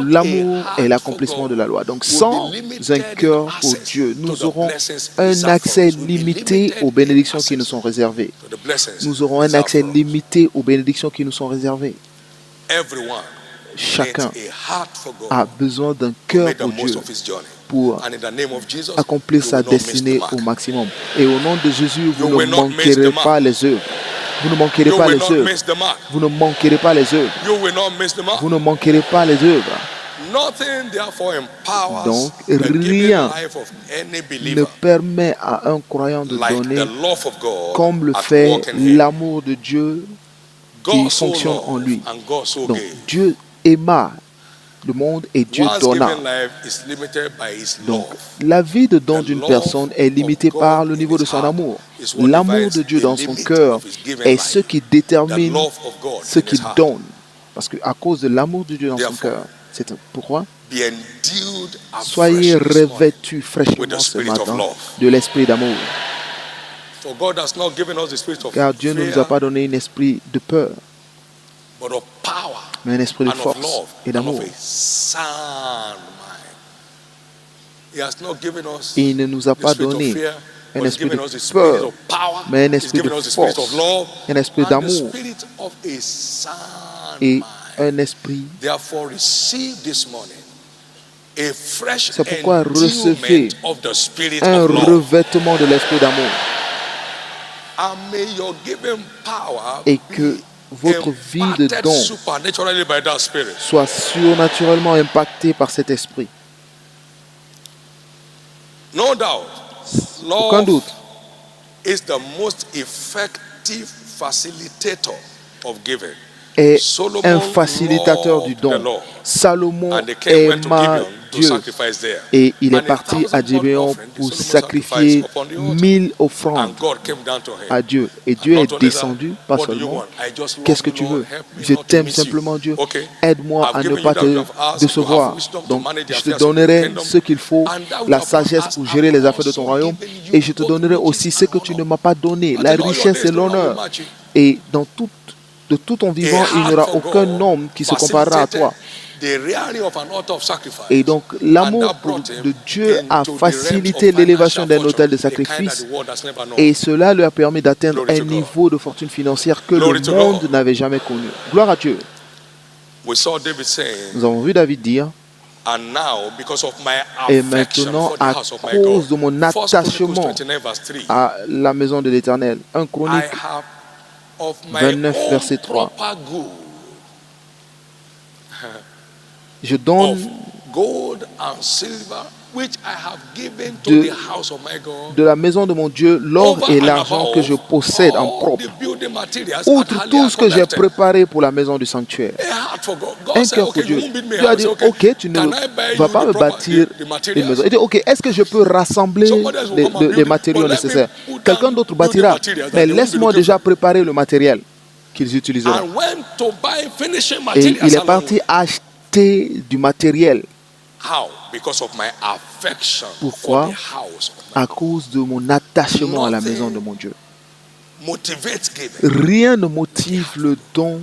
l'amour a est heart l'accomplissement for de la loi. Donc we'll sans be limited un in cœur pour access Dieu, to nous the aurons blessings un reserved for accès us. We'll be limité limited aux in bénédictions qui access nous sont réservées. to the blessings Nous aurons un reserved accès for us. limité aux bénédictions qui nous sont réservées. Everyone Chacun needs a heart for God a besoin d'un to cœur make the pour most Dieu of his journey. pour And in the name of Jesus, accomplir you sa will not miss the destinée mark. au maximum. Et au nom de Jésus, vous You ne will not miss manquerez the mark. pas les œuvres. Vous ne manquerez You pas will les not œuvres. miss the mark. Vous ne manquerez pas les œuvres. You will not miss the mark. Vous ne manquerez pas les œuvres. Nothing therefore empowers Donc, the giving rien life of any ne believer permet à un croyant de like donner the love of God comme le at fait work in him. l'amour de Dieu qui God so fonctionne en loved lui. and God so Donc gave. Dieu aima le monde et Dieu One's donna. given life is limited by his Donc love. la vie de don The d'une love personne est limitée of God par le in niveau de his son heart amour. is what L'amour divides de Dieu the dans son limit cœur of his given est life. ce qui The détermine love of God ce in his qu'il heart. donne. Parce qu'à cause de l'amour de Dieu dans son Therefore, cœur, c'est pourquoi Be endued afresh soyez this morning revêtus with fraîchement the ce spirit of matin love. de l'esprit d'amour. For God has not given us the spirit of Car Dieu ne nous a pas donné un esprit de peur, but of power mais un esprit de and of force love et and of d'amour. a sound mind. He has not given us Et il ne nous a the pas spirit of donné fear, un but he's esprit given de us the spirit peur, of power, mais un he's esprit de given us the spirit of force, love, un esprit and the d'amour spirit of a sound et mind. un esprit. Therefore, receive this morning a fresh C'est pourquoi recevez endowment of the spirit un of love. revêtement de l'esprit d'amour And may your given power et que be votre vie de imparted don supernaturally by that spirit. soit surnaturellement impactée par cet esprit. No doubt, Aucun love doute, is the most effective facilitator of giving. est Solomon un facilitateur du loved the don. Lord, Salomon and the king went to aima Gibeon to Dieu sacrifice there. et il est And parti 1,000 à burnt Gébéon offering did pour Solomon sacrifier sacrifice upon the altar. 1000 And offrandes God came down to him. à Dieu. Et And Dieu not est only that, descendu, pas what do you seulement. want? I just love Qu'est-ce que you, tu Lord. veux? Help me Je not to t'aime miss you. simplement, Dieu. Okay. Aide-moi I've à ne given you pas that you te have asked. You décevoir. have wisdom to Donc, manage the je te affairs of your donnerai kingdom. ce qu'il faut, And that which la you have sagesse asked, pour gérer les affaires de ton also royaume. given you Et je te both donnerai riches aussi ce and que tu ne honor. m'as pas donné, And la in all your richesse days, et no man will l'honneur. match you. Et de tout ton vivant, il n'y aura aucun homme qui se comparera à toi. The rearing of an altar of sacrifice. Et donc, And l'amour that brought him de Dieu a into the facilité realms of l'élévation d'un financial autel de fortune, the kind that sacrifice. the world has never known. Et cela lui a permis d'atteindre Glory un to God. niveau de fortune financière que Glory le to monde God. n'avait jamais connu. Gloire à Dieu. We saw David saying, Nous avons vu David dire, and now, because of my et affection maintenant, for the à house of my cause de God, mon 1 Chronicles attachement 29 verse 3, à la maison de l'Éternel. 1 I Chronique have of my 29, own verset 3. proper good Je of donne gold and silver, which I have given to de, the house of my God, de la maison de mon Dieu l'or over et and l'argent que je above possède en all propre, the building materials at outre tout ce que j'ai collected. préparé pour la maison du sanctuaire. A heart for God. God Un said, cœur okay, pour you Dieu. won't build me a Dieu a house. dit, Okay, ok, tu ne can I buy vas you pas me the bâtir the une materials? maison. Il dit, ok, est-ce que je peux rassembler Somebody else will come and build les it. matériaux But let me nécessaires? put Quelqu'un down d'autre building bâtira, materials that mais they won't be laisse-moi looking déjà for. préparer le matériel qu'ils utiliseront. And went to buy finishing Et il materials est along parti with. acheter du matériel. How? Because of my affection Pourquoi? for the house of my À God. cause de mon attachement à la maison de mon Dieu. Motivates giving. Rien ne motive le don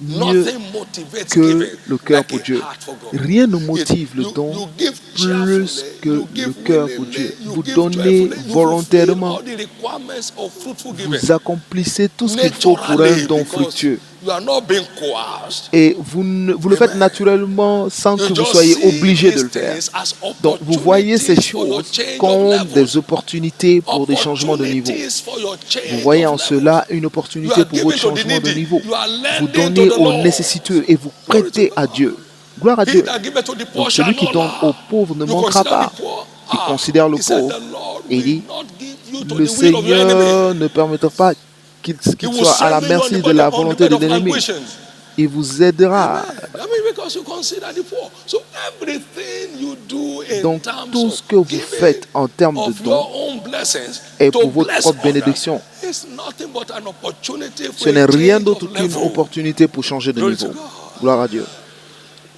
mieux Nothing motivates que giving le cœur like pour a Dieu. heart for God. Rien ne motive le You don give plus cheerfully, que you le give cœur pour willingly, Dieu. you Vous give donnez joyfully, you volontairement, fulfill all the requirements of fruitful giving. vous accomplissez tout ce qu'il faut pour un Naturally, don because fructueux. you are not being coerced. Et vous le faites naturellement sans You que vous just soyez see obligé de these le faire. things as Donc vous voyez ces opportunities for your choses change of comme levels. des opportunités pour des changements de niveau. Opportunities for your change Vous voyez en of cela une levels. You opportunité are pour giving votre to the changement de needy. niveau. You are Vous lending donnez to the aux Lord. nécessiteux et vous Glory to prêtez God. à Dieu. Gloire à He Dieu. that giveth to the poor Donc shall celui qui not donne aux lack. pauvres ne You manquera consider pas. the poor? Il considère le He said pauvre. the Lord Et il will dit, not give you to le the will of your enemy. Seigneur ne permettra pas qu'il He will soit à la strengthen you merci de la volonté de l'ennemi. Il vous aidera. Amen. I mean, because you consider the poor. So everything you do in Donc terms tout of ce que vous giving faites en termes de of dons your own blessings est to pour votre bless propre others bénédiction. is nothing but an opportunity Ce for n'est a rien change d'autre of qu'une level. opportunité pour changer de Glory to niveau. God. Gloire à Dieu.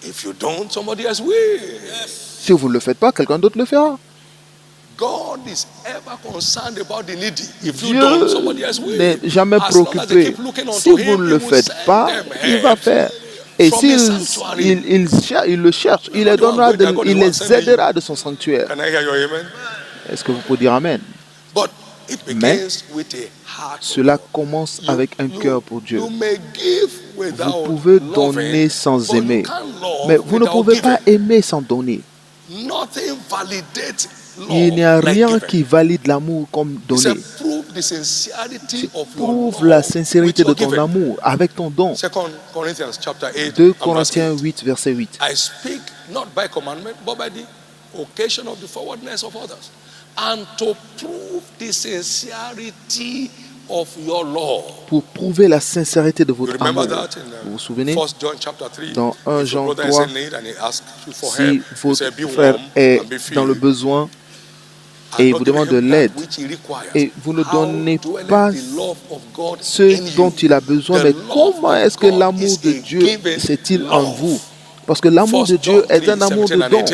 If you don't, somebody else will. Si vous ne le faites pas, quelqu'un d'autre le fera. God is ever concerned about the needy. If you Dieu don't, somebody else will. n'est jamais As long as they préoccupé. keep looking Si unto vous him, ne he le will faites send pas, them il va help faire. Et from s'il his sanctuary. il le cherche, il les donnera, il les aidera de son sanctuaire. Can I hear your amen? Est-ce que vous pouvez dire Amen? But it Mais begins with a heart. cela commence avec un cœur pour Dieu. You may give Vous without pouvez loving, donner sans but you aimer. can't love Mais vous ne without pouvez giving. pas aimer sans donner. Nothing validates love Il n'y a like rien giving. qui valide l'amour comme He said, donner. prove the sincerity of your Prouve love la sincérité with de your ton giving. amour avec ton don. 2 Corinthians chapter 8 2 and verse Corinthiens 8. 8, verset 8. I speak not by commandment, but by the occasion of the forwardness of others, and to prove the sincerity of your love. Pour prouver la sincérité de You votre remember amour. that Vous vous in souvenez? 1 John chapter 3? Dans 1 If your Jean brother 3, is in need and he asks you for si help, you votre say, be frère warm est and be dans le filled, besoin and et not vous giving demande de him that l'aide, which he requires. et vous ne How donnez dwelleth pas the love of God ce in you? dont il a besoin, The mais love comment of est-ce que God l'amour is de a Dieu giving s'est-il en love. vous? Parce que l'amour de Dieu est un amour de don.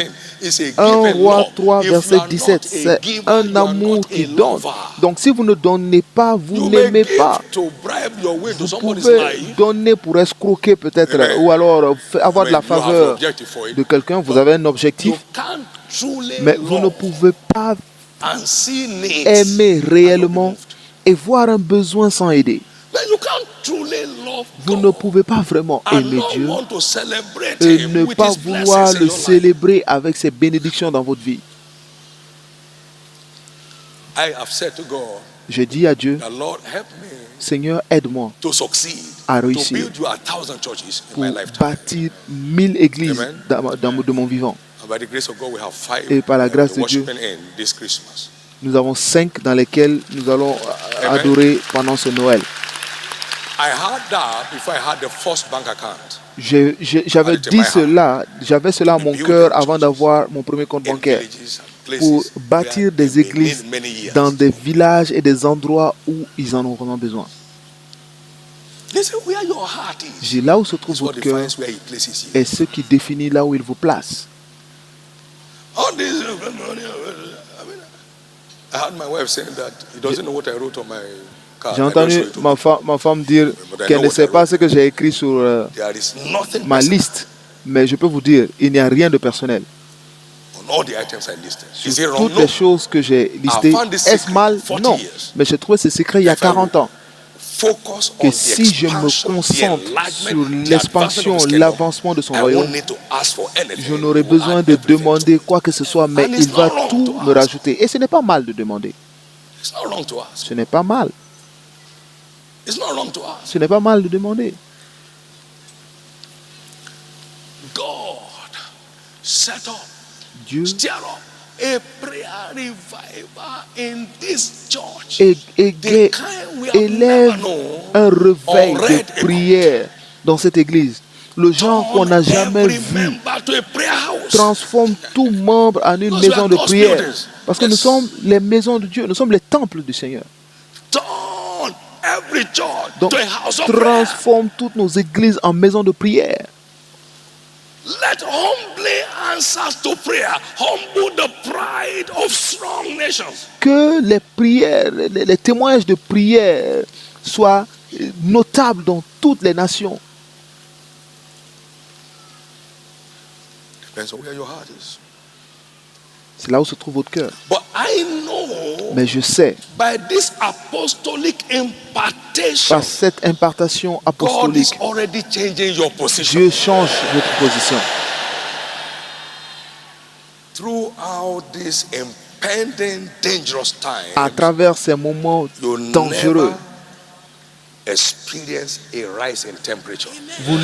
1 Roi 3, verset 17, c'est un amour qui donne. Donc si vous ne donnez pas, vous n'aimez pas. Vous pouvez donner pour escroquer peut-être, ou alors avoir de la faveur de quelqu'un. Vous avez un objectif, mais vous ne pouvez pas aimer réellement et voir un besoin sans aider. Vous ne pouvez pas vraiment aimer Dieu et ne pas vouloir le célébrer avec ses bénédictions dans votre vie. J'ai dit à Dieu, Seigneur, aide-moi à réussir pour bâtir 1000 églises de mon vivant. Et par la grâce de Dieu, nous avons 5 dans lesquelles nous allons adorer pendant ce Noël. J'avais dit cela, j'avais cela à mon cœur avant d'avoir mon premier compte bancaire, pour bâtir des églises dans des villages et des endroits où ils en ont vraiment besoin. J'ai là où se trouve votre cœur est ce qui définit là où il vous place. J'ai entendu ma femme dire qu'elle ne sait pas ce que j'ai écrit sur ma liste, mais je peux vous dire, il n'y a rien de personnel. Sur toutes les choses que j'ai listées, est-ce mal? Non, mais j'ai trouvé ce secret il y a 40 ans. Que si je me concentre sur l'expansion, l'avancement de son royaume, je n'aurai besoin de demander quoi que ce soit, mais il va tout me rajouter. Et ce n'est pas mal de demander. Ce n'est pas mal. Ce n'est pas mal de demander. Dieu élève un réveil de prière dans cette église. Le genre qu'on n'a jamais vu transforme tout membre en une maison de prière. Parce que nous sommes les maisons de Dieu, nous sommes les temples du Seigneur. Donc, transforme toutes nos églises en maisons de prière. Let humbly answers to prayer humble the pride of strong nations. Que les prières, les témoignages de prière soient notables dans toutes les nations. Depends on where your heart is. C'est là où se trouve votre cœur. But I know, mais je sais, by this apostolic impartation, par cette impartation apostolique, God is already changing your position. Dieu change votre position. Throughout this impending dangerous time, à travers ces moments dangereux, experience a rise in temperature. Vous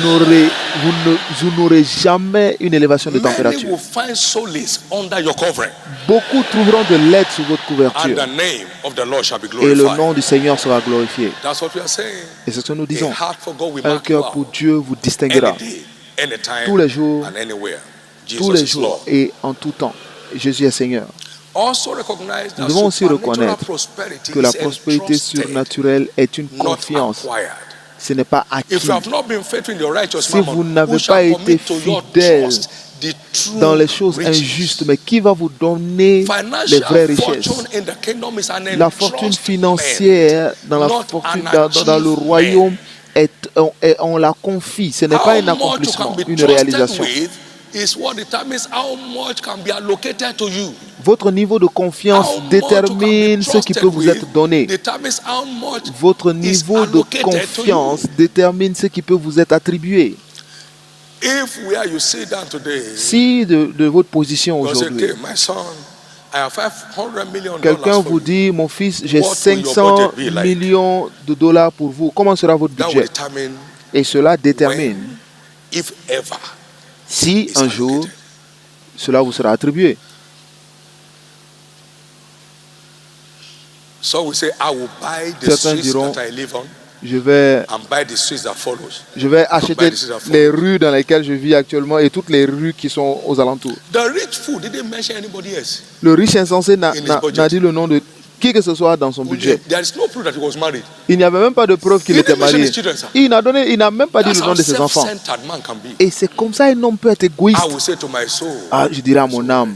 n'aurez jamais une élévation de température. Many will find solace under your covering. Beaucoup trouveront de l'aide sous votre couverture. And the name of the Lord shall be Et glorified. le nom du Seigneur sera glorifié. That's what we are saying. Et c'est ce que nous disons. A heart for God will Un mark you cœur pour out. Dieu vous distinguera. Any day, anytime, tous les jours, and anywhere. Jesus tous les is jours Lord. et en tout temps. Jésus est Seigneur. Also recognize that Nous devons aussi supernatural reconnaître prosperity que la is prospérité entrusted, surnaturelle est une not confiance. acquired. Ce n'est pas acquis. If you have not been faithful in your righteous Si mammon, vous n'avez who shall pas été commit to your fidèle trust the true dans les choses riches? injustes, mais qui va vous donner les vraies richesses? Fortune in the kingdom is an La fortune entrustment, financière dans, la not fortune, an dans le royaume, on la confie. Ce n'est pas un How much you accomplissement, can be une trusted réalisation. with is what determines how much can be allocated to you. Votre niveau de confiance How much détermine you ce can be qui peut vous trusted être donné. with determines how much Votre is niveau de allocated to confiance you. détermine ce qui peut vous être attribué. If where you sit down today, Si de votre position you say, aujourd'hui, okay, my son, I have $500 million quelqu'un for vous you. dit, mon fils, j'ai What will your 500 budget be like? millions de dollars pour vous, comment sera votre That will budget? determine Et cela détermine when, if ever, si it's un jour allocated. cela vous sera attribué. So we say, I will buy the Certains streets diront, that I live on Je vais and buy the streets that follows. acheter les rues dans lesquelles je vis actuellement et toutes les rues qui sont aux alentours. The rich fool didn't mention anybody else. Le riche insensé n'a In his budget. dit le nom de qui que ce soit dans son budget. There is no proof that he was married. Il n'y avait même pas de preuve qu'il He était didn't mention marié. his children, sir. Il n'a même pas dit That's le nom how de ses enfants. self-centered man can be. Et c'est comme ça un homme peut être égoïste. I will say to my soul, Ah, je dirais à mon âme,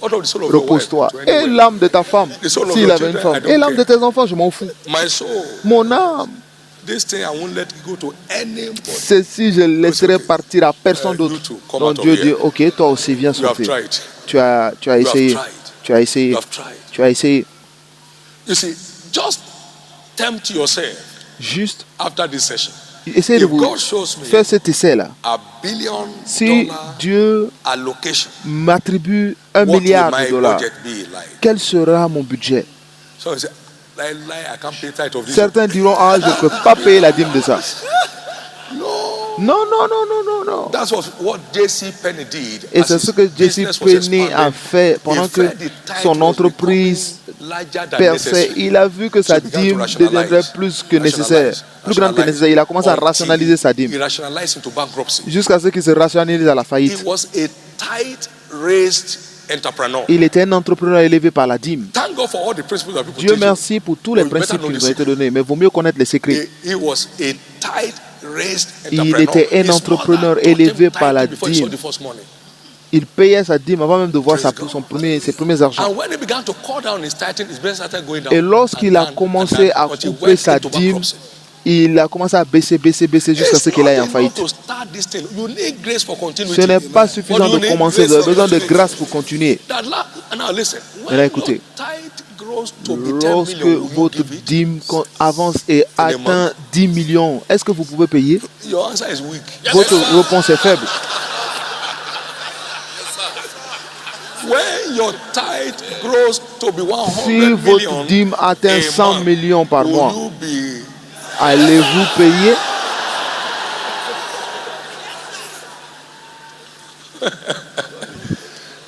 what of the soul of your wife? repose-toi. To Et anywhere. l'âme de ta femme, The soul of s'il your avait une children, I femme. don't Et l'âme de care. tes enfants, je m'en fous. My soul, Mon âme, this thing I won't let it go to anybody. ceci, je le laisserai okay. partir à personne You d'autre. too, come Donc out of Dieu here. dit, ok, toi aussi, viens You have sortir. tried. Tu as You have essayé. tried. Tu as essayé. You have tried. Tu as essayé. You see, just tempt yourself Juste, after this session. essayez de If vous God shows me faire cet essai-là. $1 billion Si Dieu allocation, m'attribue what 1 will milliard my de dollars, budget be like? quel sera mon budget? So you say, I can't pay tithe of this. Certains diront, ah, je ne peux pas payer la dîme de ça. No. Non, non, non, non, non, non. That's what J.C. Penny did. Et as c'est his ce que J.C. business was Penny a expanding. fait pendant He que felt the tithe son was entreprise becoming larger than perçait. necessary. Il a vu que sa So he began to dîme rationalize. deviendrait plus que nécessaire, plus grande que nécessaire. Il a commencé à rationaliser sa dîme He rationalized into bankruptcy. jusqu'à ce qu'il se rationalise à la He faillite. was a tithe-raised entrepreneur. Il était un entrepreneur élevé par la dîme. Thank God for all the principles that people Dieu teach you. merci pour tous les But you better principes know qui the nous ont été secret. donnés, mais il vaut mieux connaître les secrets. He was a tithe-raised Il entrepreneur. était un His entrepreneur mother taught him élevé par la tithing before he saw dîme. the first money. Il payait sa dîme avant même de voir Praise God. ses premiers argents. And when he began to cut down his tithing, his business started going down. Et lorsqu'il a commencé à until he couper went sa into dîme, bankruptcy. il a commencé à baisser jusqu'à ce qu'il aille en faillite. To start this thing, you need grace for continuity. Ce n'est pas suffisant What do de you need? commencer, vous Grace avez for besoin de continuity. grâce pour continuer. Now listen, when Maintenant, écoutez. your tithe grows to be 10 Lorsque million, will you votre give it? dîme avance et atteint 10 millions, est-ce que vous pouvez payer? Your answer is weak. Votre réponse est faible. When your tithe grows to be 100 Si million, votre dîme atteint a 100 month, millions par will mois, you be allez-vous payer?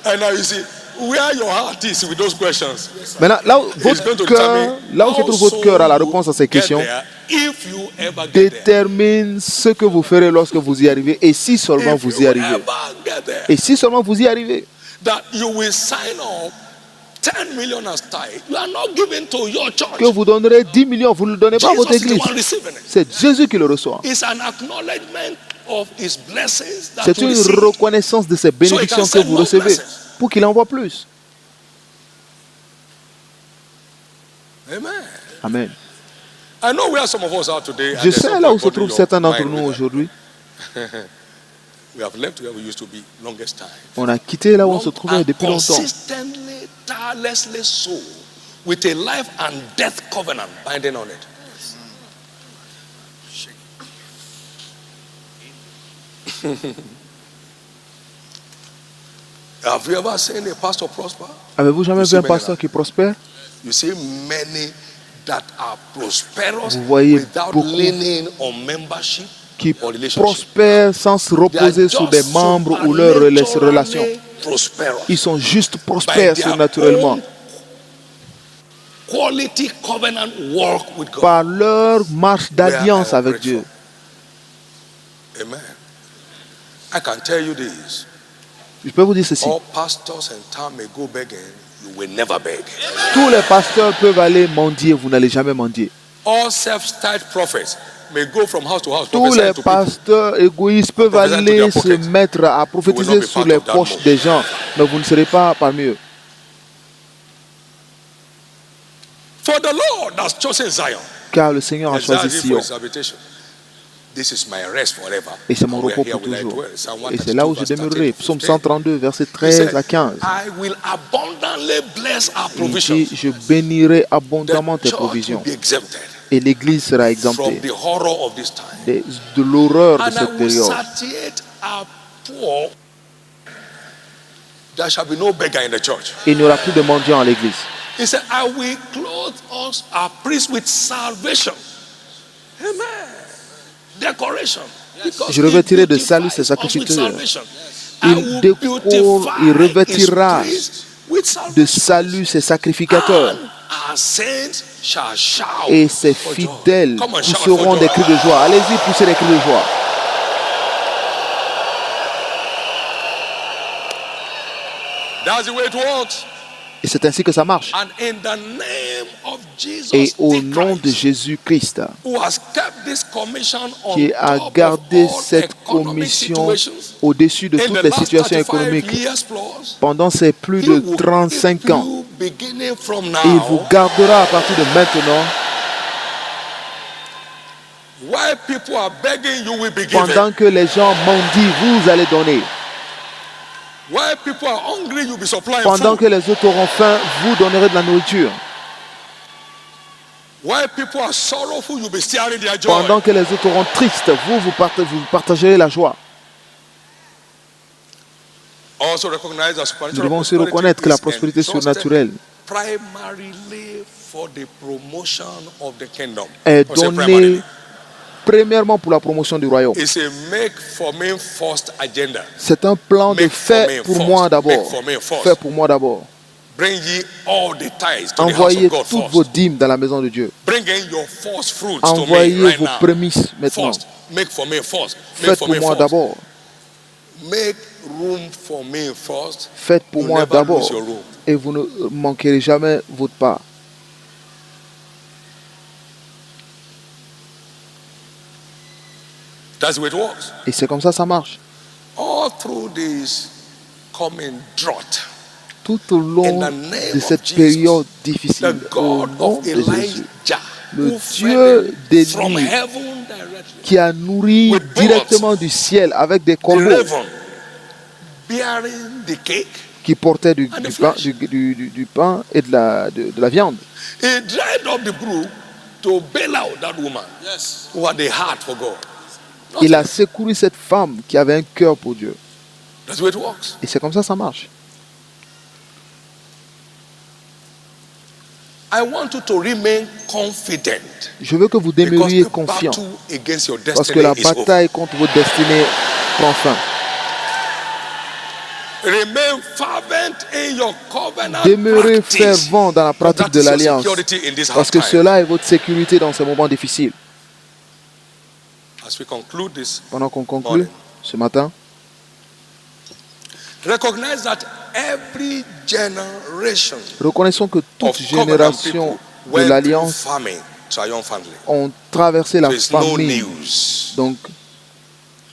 And now you see where your heart is with those questions. Maintenant, là où It's going to votre cœur, determine là où se how trouve votre soon cœur à la you réponse à ces get questions, there, if you ever get there. détermine ce que vous ferez lorsque vous y arrivez et si seulement If vous you y arrivez. ever get there, Et si seulement vous y arrivez, that you will sign up 10 million as tithe. You are not giving to your church. que vous donnerez 10 millions, vous ne le donnez pas à votre Jesus is the église. one receiving it. C'est Jésus qui le reçoit. It's an acknowledgement of his blessings that C'est you une receive. reconnaissance de ces bénédictions que vous recevez pour qu'il envoie plus. Amen. Amen. I know where some of us are today. and Je there's sais some là où people se trouvent your certains d'entre mind nous with that. aujourd'hui. We have left where we used to be longest time. On a quitté là où on se trouvait And depuis longtemps. consistently, tirelessly so, with a life and death covenant binding on it. Have you ever seen a pastor prosper? Avez-vous jamais You vu see un many pasteur like- qui prospère? You see many that are prosperous Vous voyez without beaucoup leaning on membership qui or relationship. prospèrent sans se They are reposer sur des just membres ou leurs supernaturally relations. prosperous. Ils sont juste By prospères their surnaturellement own quality covenant work with God. par leur marche d'alliance Where I avec operate Dieu. from. Amen. I can tell you this. Je peux vous dire ceci. All pastors and town may go begging, you will never beg. Tous les pasteurs peuvent aller mendier, vous n'allez jamais mendier. All self-styled prophets may go from house to house Tous prophesying les to people. pasteurs égoïstes peuvent Prophesying to aller their se pocket. mettre à You will prophétiser not be sur part les of that poches move. des gens, mais vous ne serez pas parmi eux. For the Lord has chosen Zion. Car le Seigneur a And choisi Zion Sion. for his habitation. This is my rest forever. Et c'est mon And where repos here pour will I toujours. dwell. Psalm Et c'est là où je 132, verse demeurerai. 13 Psaume to 15. 132, versets He 13 said, à 15. I will abundantly bless our Il provision. dit, je bénirai abondamment The tes church will provisions. be exempted Et l'Église sera from exemptée the horror of this time. de l'horreur de And I cette will période. satiate our poor. There shall be no beggar in the church. Et il n'y aura plus de mendiants à l'Église. He said, I will clothe us, our priests, with salvation. Amen. Decoration. Because Je he revêtirai de salut beautifies ses us sacrificateurs. with salvation. I will Il beautify revêtira his priests with de salvation. salut ses sacrificateurs. And our saints shall shout Et ses for joy. fidèles Come on, shout pousseront for des joy. cris de joie. Allez-y, poussez des cris de joie. That's the way it works. Et c'est ainsi que ça marche. And in the name of Jesus Et au nom de Christ, Jésus-Christ, who has kept this commission on qui a top gardé of all cette economic commission situations, au-dessus de in toutes the les last situations 35 économiques years plus, pendant ces plus he de will 35 keep ans. you beginning from Et il vous now. gardera à partir de maintenant. While people are begging, you will be given. Pendant que les gens mendient, vous allez donner. While people are hungry, you'll be supplying Pendant food. que les autres auront faim, vous donnerez de la nourriture. While people are sorrowful, you'll be sharing their joy. Pendant que les autres auront triste, vous partagerez la joie. Also recognize that Nous supernatural devons aussi prosperity reconnaître que la is prospérité entrusted surnaturelle primarily for the promotion of the kingdom. est I say donnée primarily. premièrement pour la promotion du royaume. It's a make for me first agenda. C'est un plan de Make for me fait pour first. moi d'abord. Make for me first. Fait pour moi d'abord. Bring ye all the tithes to the house Envoyez of God toutes first. vos dîmes dans la maison de Dieu. Bring in your first fruits to me Envoyez right vos now. prémices maintenant. First. Make for me first. Make Faites for pour me moi first. d'abord. Make room for me first. Faites pour You moi never d'abord. lose your room. Et vous ne manquerez jamais votre part. That's the way it works. Et c'est comme ça marche. All through this coming drought, Tout au long in the name de cette of Jesus, période the difficile, au God nom of de Jésus, Elijah, le who Dieu fed des him from nuits, heaven directly, qui a nourri with birds, directement du ciel avec des the corbeaux raven bearing the cake, qui portaient du and the pain, flesh. du pain et de la viande. He dried up the brook to bail out that woman who had a heart for God. Il a secouru cette femme qui avait un cœur pour Dieu. That's the way it works. Et c'est comme ça marche. I want you to remain confident Je veux que vous because demeuriez the confiants battle against your parce que destiny la is over. bataille contre votre destinée prend fin. Remain fervent in your covenant Demeurez practice. fervent dans la For pratique that de is your l'alliance security in this parce hard que time. cela est votre sécurité dans ces moments difficiles. As we conclude this, Pendant qu'on conclut morning, ce matin, recognize that every generation reconnaissons que of toute covenant génération people de went through l'alliance famine triumphantly. ont traversé la There is no famine. news. Donc,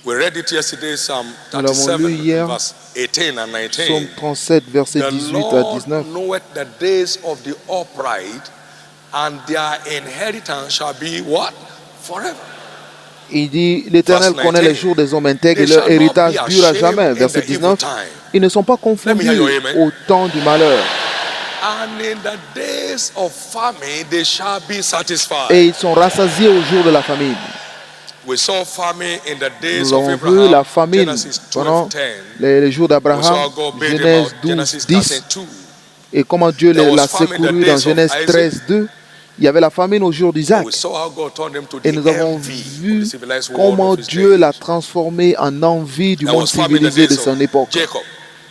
We read it yesterday, Psalm nous l'avons 37, lu hier, verse 18 and 19. Psaume 37, versets The 18 à Lord 19. knoweth the days of the upright, and their inheritance shall be what? Forever. Il dit, l'Éternel Verse connaît les 19. jours des hommes intègres et They leur shall not héritage be dure à ashamed jamais. in Verset the evil 19. time. Ils ne sont pas Let me confondus hear your amen. au temps du malheur And in the days of famine, they shall be satisfied. et ils sont rassasiés au jour de la famine. We saw famine in the days Nous of avons Abraham, vu la famine Genesis pendant 12:10. les jours We saw d'Abraham, God bailed him Genèse out, 12, Genesis 10, 13:2. et comment Dieu There was l'a famine in the secouru days dans of Genèse Isaac. 13, 2. Il y avait la famine au jour d'Isaac. We saw how God turned him to Et the nous avons envy of vu the civilized world comment of his Dieu days. l'a transformé en envie du There monde was famine in the civilisé de days son of époque. Jacob.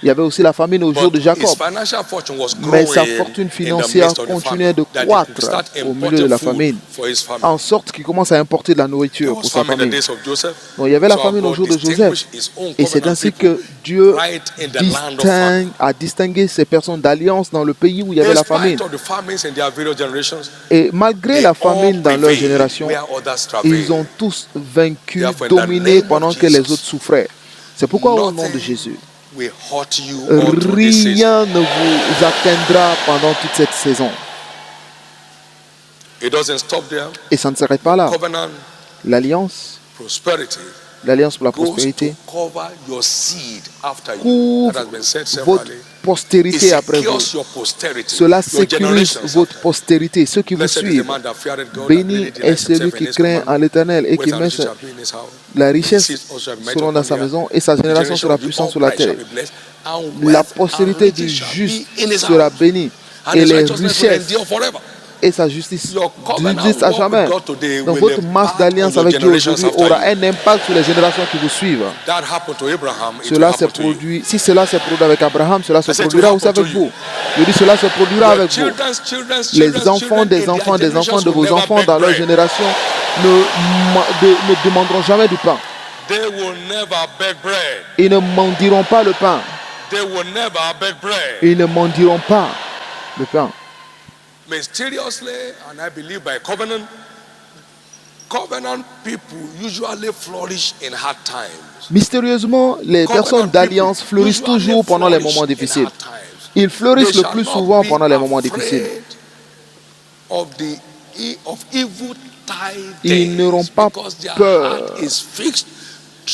Il y avait aussi la famine au jour But de Jacob. his financial fortune was Mais sa growing fortune in the financière midst of the continuait famine, de that he could croître start au milieu de la importing famine, food for his family. en sorte qu'il commence à importer de la There nourriture was pour sa famine in the famille. days of Joseph. Donc, il y avait la So famine au God jour de Joseph. distinguished his own Et c'est covenant ainsi people que Dieu right in the land of famine. a distingué ces personnes d'alliance dans le pays où il y avait la In spite famine. of the famines in their various generations, Et malgré they la all famine dans leur prevailed génération, where others ils ont travailled. tous vaincu, Therefore, in the dominé name of pendant que les Jesus, autres souffraient. C'est pourquoi au nom de Nothing Jésus, will hurt you all through this season. rien ne vous atteindra pendant toute cette saison. It doesn't stop there. Et ça ne s'arrête pas là. Covenant L'alliance, prosperity l'alliance pour la goes to prospérité, cover your seed after you. couvre That has been said votre severally. It postérité après vous. secures your posterity, Cela your sécurise generations votre after. postérité, ceux qui vous Blessed is the suivent. man that feareth God and Béni really est delights celui himself in qui his craint commandments. en l'Éternel et qui Wealth and met riches shall be in his house. la richesse Seed also shall be met selon upon sa the maison earth. et sa The génération generation sera of the puissante sur la upright shall terre. be blessed, and La wealth postérité and du riches shall juste be in his sera house. bénie And et his les righteousness will richesses endure forever. et sa justice Your covenant subsistent à walk jamais. with God today Donc will votre marche impact d'alliance on your avec Dieu generations aujourd'hui after aura you. un impact sur les générations qui vous suivent. That happened to Abraham, it will Cela s'est happen to you. produit, si cela s'est produit avec Abraham, cela se I said it produira will aussi happen avec to you. vous. Je dis cela se produira Your avec vous. children's children's Les children's enfants children des in their enfants des enfants generations de will vos never enfants beg dans leur bread. génération ne demanderont jamais du pain. They will never beg bread. Ils ne mendiront pas le pain. They will never beg bread. Ils ne mendiront pas. le pain. Mysteriously, and I believe by covenant, covenant people usually flourish in hard times. Mystérieusement, les personnes d'alliance fleurissent toujours pendant les moments difficiles. Ils fleurissent le plus souvent pendant les moments difficiles. Ils n'auront pas peur.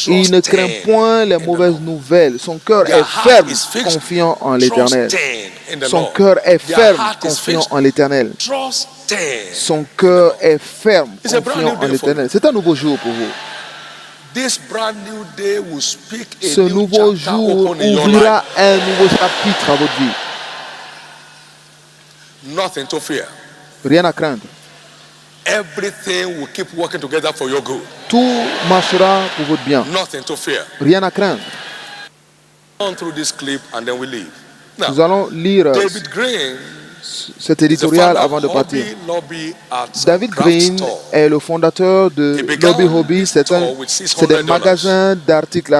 Il ne craint point les mauvaises nouvelles. Son cœur est ferme, confiant en l'Éternel. Son cœur est ferme, confiant en l'Éternel. Son cœur est ferme, confiant en l'Éternel. C'est un nouveau jour pour vous. Ce nouveau jour ouvrira un nouveau chapitre à votre vie. Rien à craindre. Everything will keep working together for your good. Tout marchera pour votre bien. Nothing to fear. Rien à craindre. On through this clip and then we leave. Now, nous allons lire David Green, cet éditorial avant de partir. David Green est le fondateur de Lobby Hobby. C'est des magasins d'articles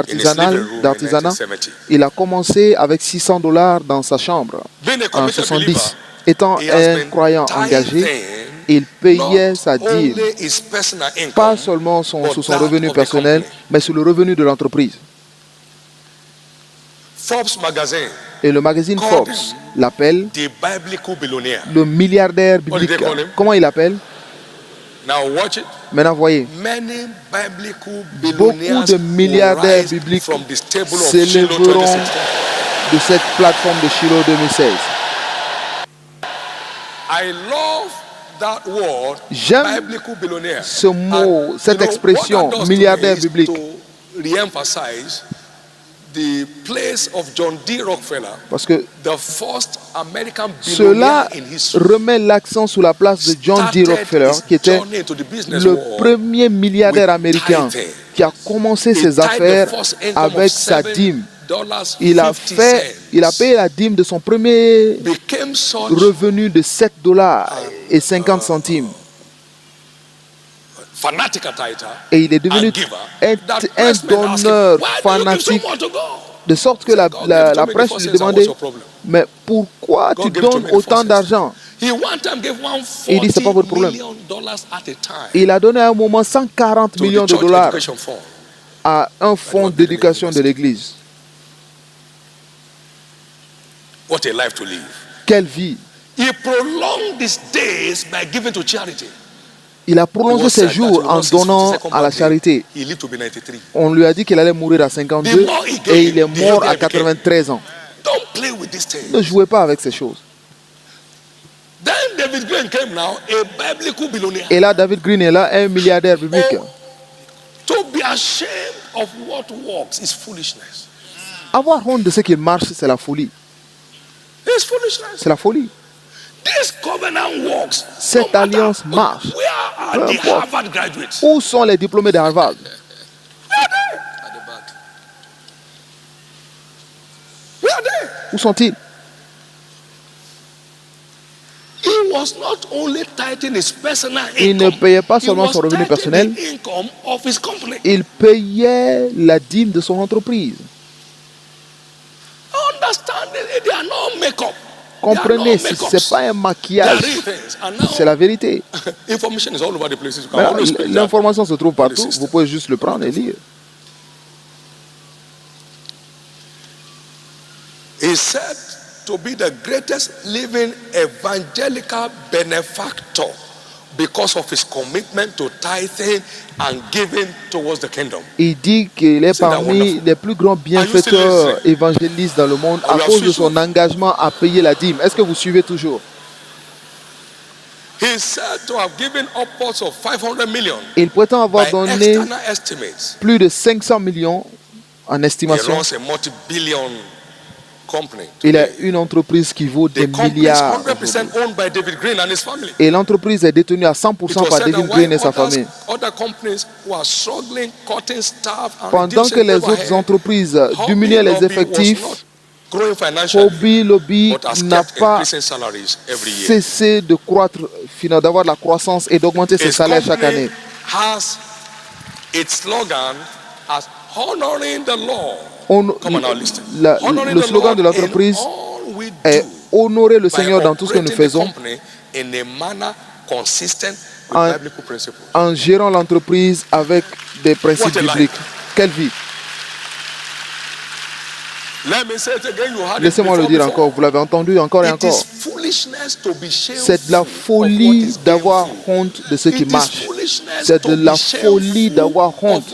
d'artisanat. Il a commencé avec $600 dans sa chambre en 70. Étant un croyant engagé, il payait sa dîme, pas seulement sur son revenu personnel, mais sur le revenu de l'entreprise. Et le magazine Forbes l'appelle le milliardaire biblique. Comment il l'appelle? Maintenant, voyez, beaucoup de milliardaires bibliques s'élèveront de cette plateforme de Shiloh 2016. J'aime ce mot, cette expression, milliardaire biblique. Parce que cela remet l'accent sur la place de John D. Rockefeller, qui était le premier milliardaire américain qui a commencé ses affaires avec sa dîme. Il a payé la dîme de son premier revenu de $7.50. Et il est devenu un donneur fanatique, de sorte que la presse lui demandait, mais pourquoi tu donnes autant d'argent? Il dit, c'est pas votre problème. Il a donné à un moment $140 millions à un fonds d'éducation de l'église. What a life to live. Quelle vie. He prolonged his days by giving to charity. Il a prolongé ses jours en donnant à la charité. On lui a dit qu'il allait mourir à 52 et il est mort à 93 ans. Ne jouez pas avec ces choses. Et là, David Green est là, un milliardaire biblique. Avoir honte de ce qui marche, c'est la folie. C'est la folie. Cette alliance marche. Peu importe. Où sont les diplômés de Harvard? Où sont-ils? Il ne payait pas seulement son revenu personnel, il payait la dîme de son entreprise. Comprenez, ce n'est pas un maquillage, c'est la vérité. L'information se trouve partout, vous pouvez juste le prendre et lire. He said to be the greatest living evangelical benefactor because of his commitment to tithing and giving towards the kingdom. Il dit qu'il est parmi les plus grands bienfaiteurs évangélistes dans le monde à cause de son engagement à payer la dîme. Est-ce que vous suivez toujours? He said to have given upwards of 500 million. Il prétend avoir donné plus de 500 millions en estimation. Il a une entreprise qui vaut des milliards. Et l'entreprise est détenue à 100% par David Green et sa famille. Pendant que les autres entreprises diminuaient les effectifs, Hobby Lobby n'a pas cessé de croître, d'avoir de la croissance et d'augmenter ses salaires chaque année. Le slogan de l'entreprise, est honorer le Seigneur dans tout ce que nous faisons en gérant l'entreprise avec des principes bibliques. Quelle vie? Laissez-moi le dire encore, vous l'avez entendu encore et encore. C'est de la folie d'avoir honte de ce qui marche. C'est de la folie d'avoir honte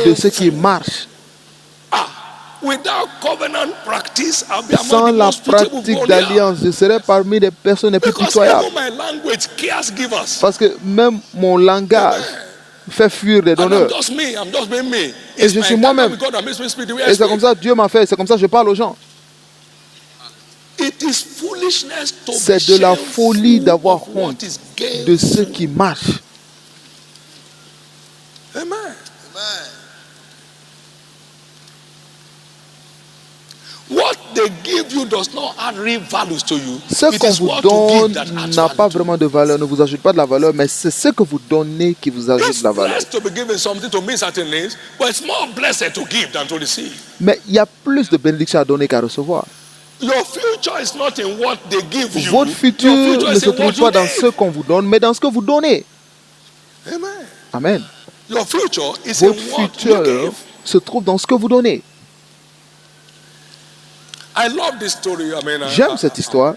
de ce qui marche. Sans la pratique d'alliance, je serais parmi les personnes les plus pitoyables. Parce que même mon langage fait fuir les donneurs. Et je suis moi-même. Et c'est comme ça que Dieu m'a fait. C'est comme ça que je parle aux gens. C'est de la folie d'avoir honte de ce qui marche. Amen. What they give you does not add real values to you. Ce qu'on vous donne n'a pas vraiment de valeur, ne vous ajoute pas de la valeur, mais c'est ce que vous donnez qui vous ajoute de la valeur. Mais il y a plus de bénédictions à donner qu'à recevoir. Votre futur ne se trouve pas dans ce qu'on vous donne, mais dans ce que vous donnez. Amen. Votre futur se trouve dans ce que vous donnez. J'aime cette histoire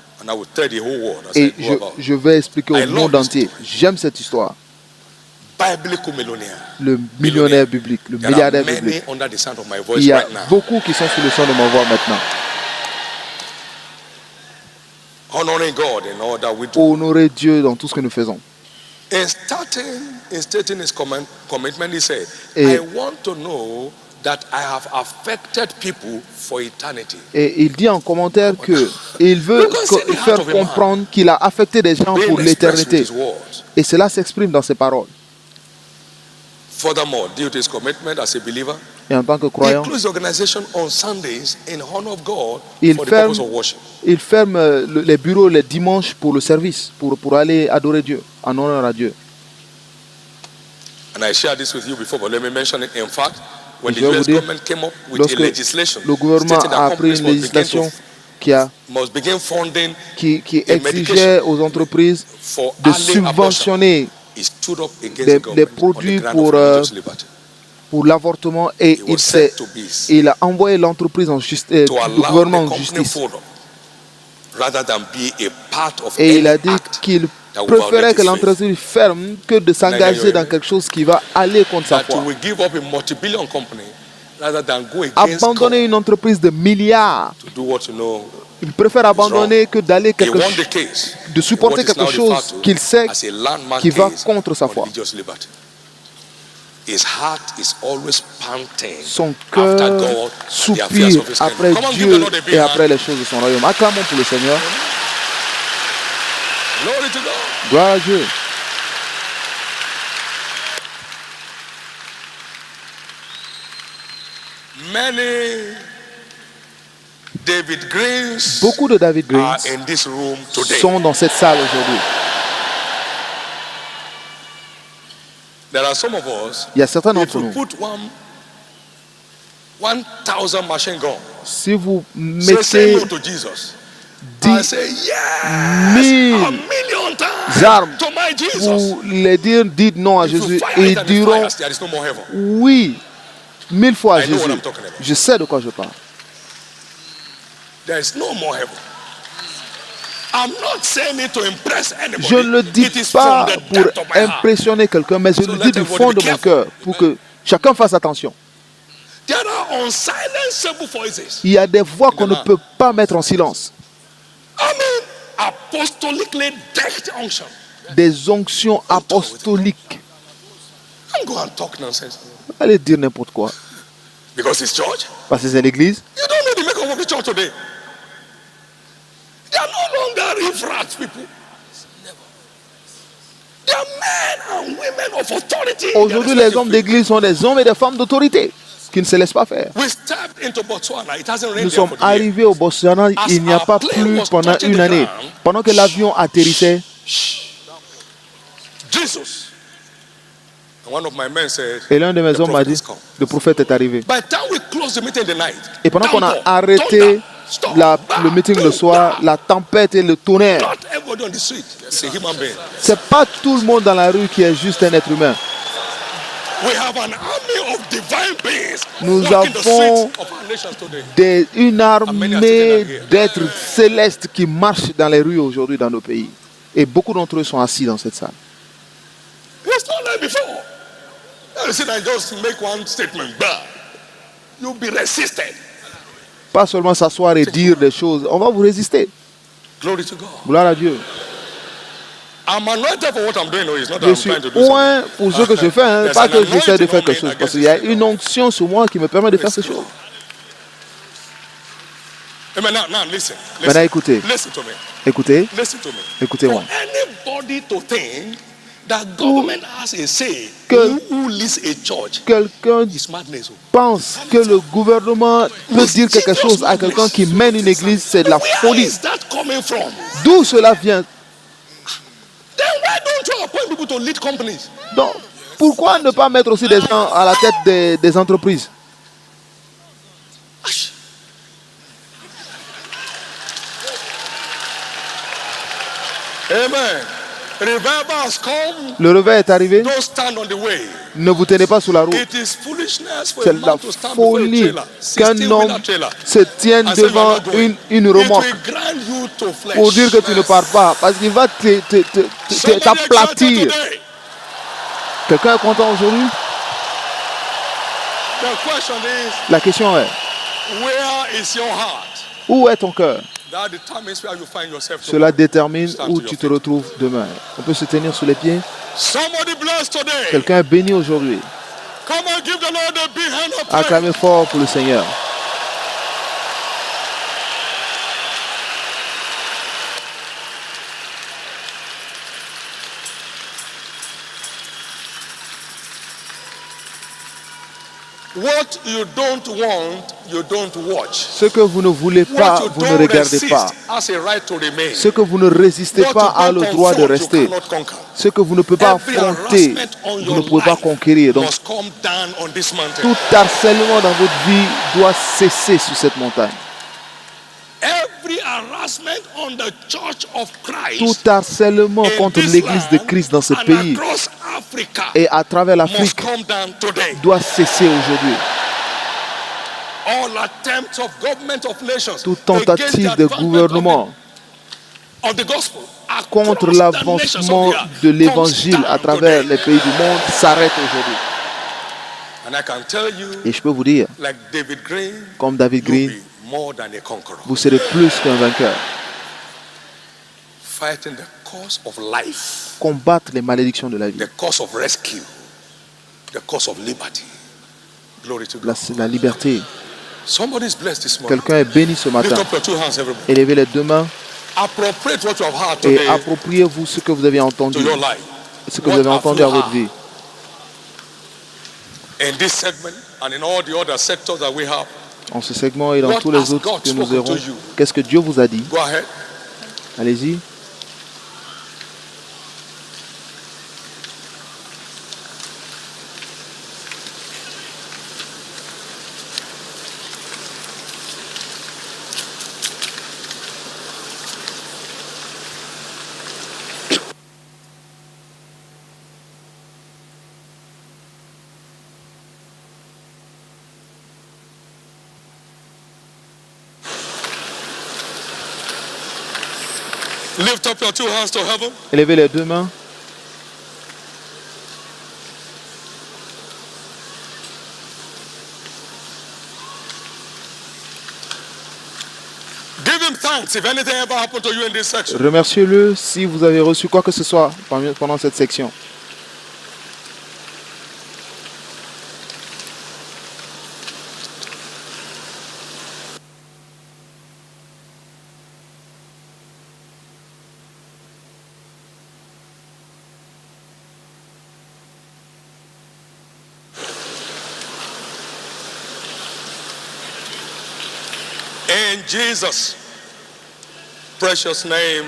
et je vais expliquer au monde entier. J'aime cette histoire. Le millionnaire biblique, le milliardaire biblique. Il y a beaucoup qui sont sous le son de ma voix maintenant. Honorer Dieu dans tout ce que nous faisons. In stating his commitment, he said, Et I want to know that I have affected people for eternity. Et il dit en commentaire qu'il veut faire comprendre qu'il a affecté des gens pour l'éternité. Et cela s'exprime dans ses paroles. Furthermore, due to his commitment as a believer, et en tant que croyant, il ferme les bureaux les dimanches pour le service, pour aller adorer Dieu, en honneur à Dieu. And I shared this with you before, but let me mention it. In fact, when the Je vais US vous dire, government came up with a lorsque legislation le gouvernement a pris une législation qui exigeait aux entreprises de subventionner des produits pour l'avortement, et il a envoyé l'entreprise en justice, le gouvernement en justice. Et il a dit qu'il préférait que l'entreprise ferme que de s'engager dans quelque chose qui va aller contre sa foi. Abandonner une entreprise de milliards, il préfère abandonner que d'aller de supporter quelque chose qu'il sait qui va contre sa foi. Son cœur soupire après Dieu et après les choses de son royaume. Acclamons pour le Seigneur. Gloire à Dieu. Beaucoup de David Greens sont dans cette salle aujourd'hui. Il y a certains d'entre nous. Si vous mettez 10 000 armes pour les dire, dites non à Jésus, et ils diront oui 1000 fois à Jésus. Je sais de quoi je parle. Je ne le dis pas pour impressionner quelqu'un, mais je le dis du fond de mon cœur pour que chacun fasse attention. Il y a des voix qu'on ne peut pas mettre en silence. Des onctions apostoliques. Allez dire n'importe quoi. Parce que c'est l'église. Aujourd'hui, les hommes d'église sont des hommes et des femmes d'autorité qui ne se laissent pas faire. Nous sommes arrivés au Botswana, il n'y a pas plu pendant une année. Pendant que l'avion atterrissait, et l'un de mes hommes m'a dit, le prophète est arrivé. Et pendant qu'on a arrêté le meeting le soir, la tempête et le tonnerre. Not everybody on the street is a human being. C'est pas tout le monde dans la rue qui est juste un être humain. We have an army of divine beings Nous walking the avons streets of our nations today. une armée d'êtres célestes qui marchent dans les rues aujourd'hui dans nos pays. Et beaucoup d'entre eux sont assis dans cette salle. It's not like before. You sit and just make one statement, but you'll be resisted. Pas seulement s'asseoir et dire des choses, on va vous résister. Glory to God. Gloire à Dieu. I'm anointed for what I'm doing. No, it's not that Je I'm suis trying to do something. oint pour ce que je fais, hein. Pas que j'essaie de faire quelque chose, parce qu'il y a une onction sur moi qui me permet de faire ces choses. Amen. Now listen. Maintenant écoutez, Listen to me. écoutez, Listen to me. écoutez-moi. For anybody to think that government has a say Que- who leads a church Quelqu'un is madness. pense que le gouvernement peut dire quelque chose à quelqu'un qui mène une église, c'est de la Where folie. is that coming from? D'où cela vient? Then why don't you appoint people to lead companies? Donc, pourquoi ne pas mettre aussi des gens à la tête des entreprises? Ash. Amen. Revival has come. Le réveil est arrivé, Don't stand on the way. ne vous tenez pas sous la roue. It is foolishness for a C'est la man to stand before a folie trailer, qu'un 16-wheeler homme trailer, se tienne and say you are devant not going. une It remorque will grind you to flesh. pour dire que tu ne pars pas, parce qu'il va Somebody t'aplatir. excited today. Quelqu'un est content aujourd'hui? The question is, La question est, where is your heart? où est ton cœur? That determines where you find yourself. Cela détermine Stand où to tu your te feet. retrouves demain. On peut se tenir sur les pieds. Somebody blessed today. Quelqu'un est béni aujourd'hui. Come on, give the Lord a big hand of praise. Acclamez fort pour le Seigneur. What you don't want, you don't watch. Ce que vous ne voulez pas, What you vous ne don't regardez resist pas. has a right to remain. Ce que vous ne résistez What pas a you le don't droit de confront, you rester. cannot conquer. Ce que vous ne pouvez pas Every affronter, harassment on vous your ne pouvez pas life conquérir. Donc, must come down on this mountain. tout harcèlement dans votre vie doit cesser sur cette montagne. Every harassment on the Church of Christ Tout harcèlement in contre this l'Église de land Christ dans ce and pays across Africa et à travers must l'Afrique come down today. doit cesser aujourd'hui. All attempts of government of nations Toute against tentative the de advancement gouvernement of the gospel contre across the nations l'avancement of the earth de comes l'évangile down à travers today. les pays du monde s'arrête aujourd'hui. And I can tell you, Et je peux vous dire, like David Green, comme David you'll Green, be more than a conqueror. vous serez plus qu'un vainqueur. Fighting the cause of life, Combattre les malédictions de la vie, the cause of rescue, the cause of liberty. Glory to God. la liberté. Somebody is blessed this morning. Quelqu'un est béni ce Lift matin. up your two hands, everybody. Élevez les deux mains Appropriate what you have heard et today appropriez-vous ce que vous avez to entendu, your life. ce que vous avez entendu à votre vie. In this segment and in all the other sectors that we have, En ce segment et dans What tous les has autres God que nous spoken aurons, to you? qu'est-ce que Dieu vous a dit? go ahead. Allez-y. Lift up your two hands to heaven. Élevez les deux mains. Give him thanks if anything ever happened to you in this section. Remerciez-le si vous avez reçu quoi que ce soit pendant cette section. In Jesus' precious name,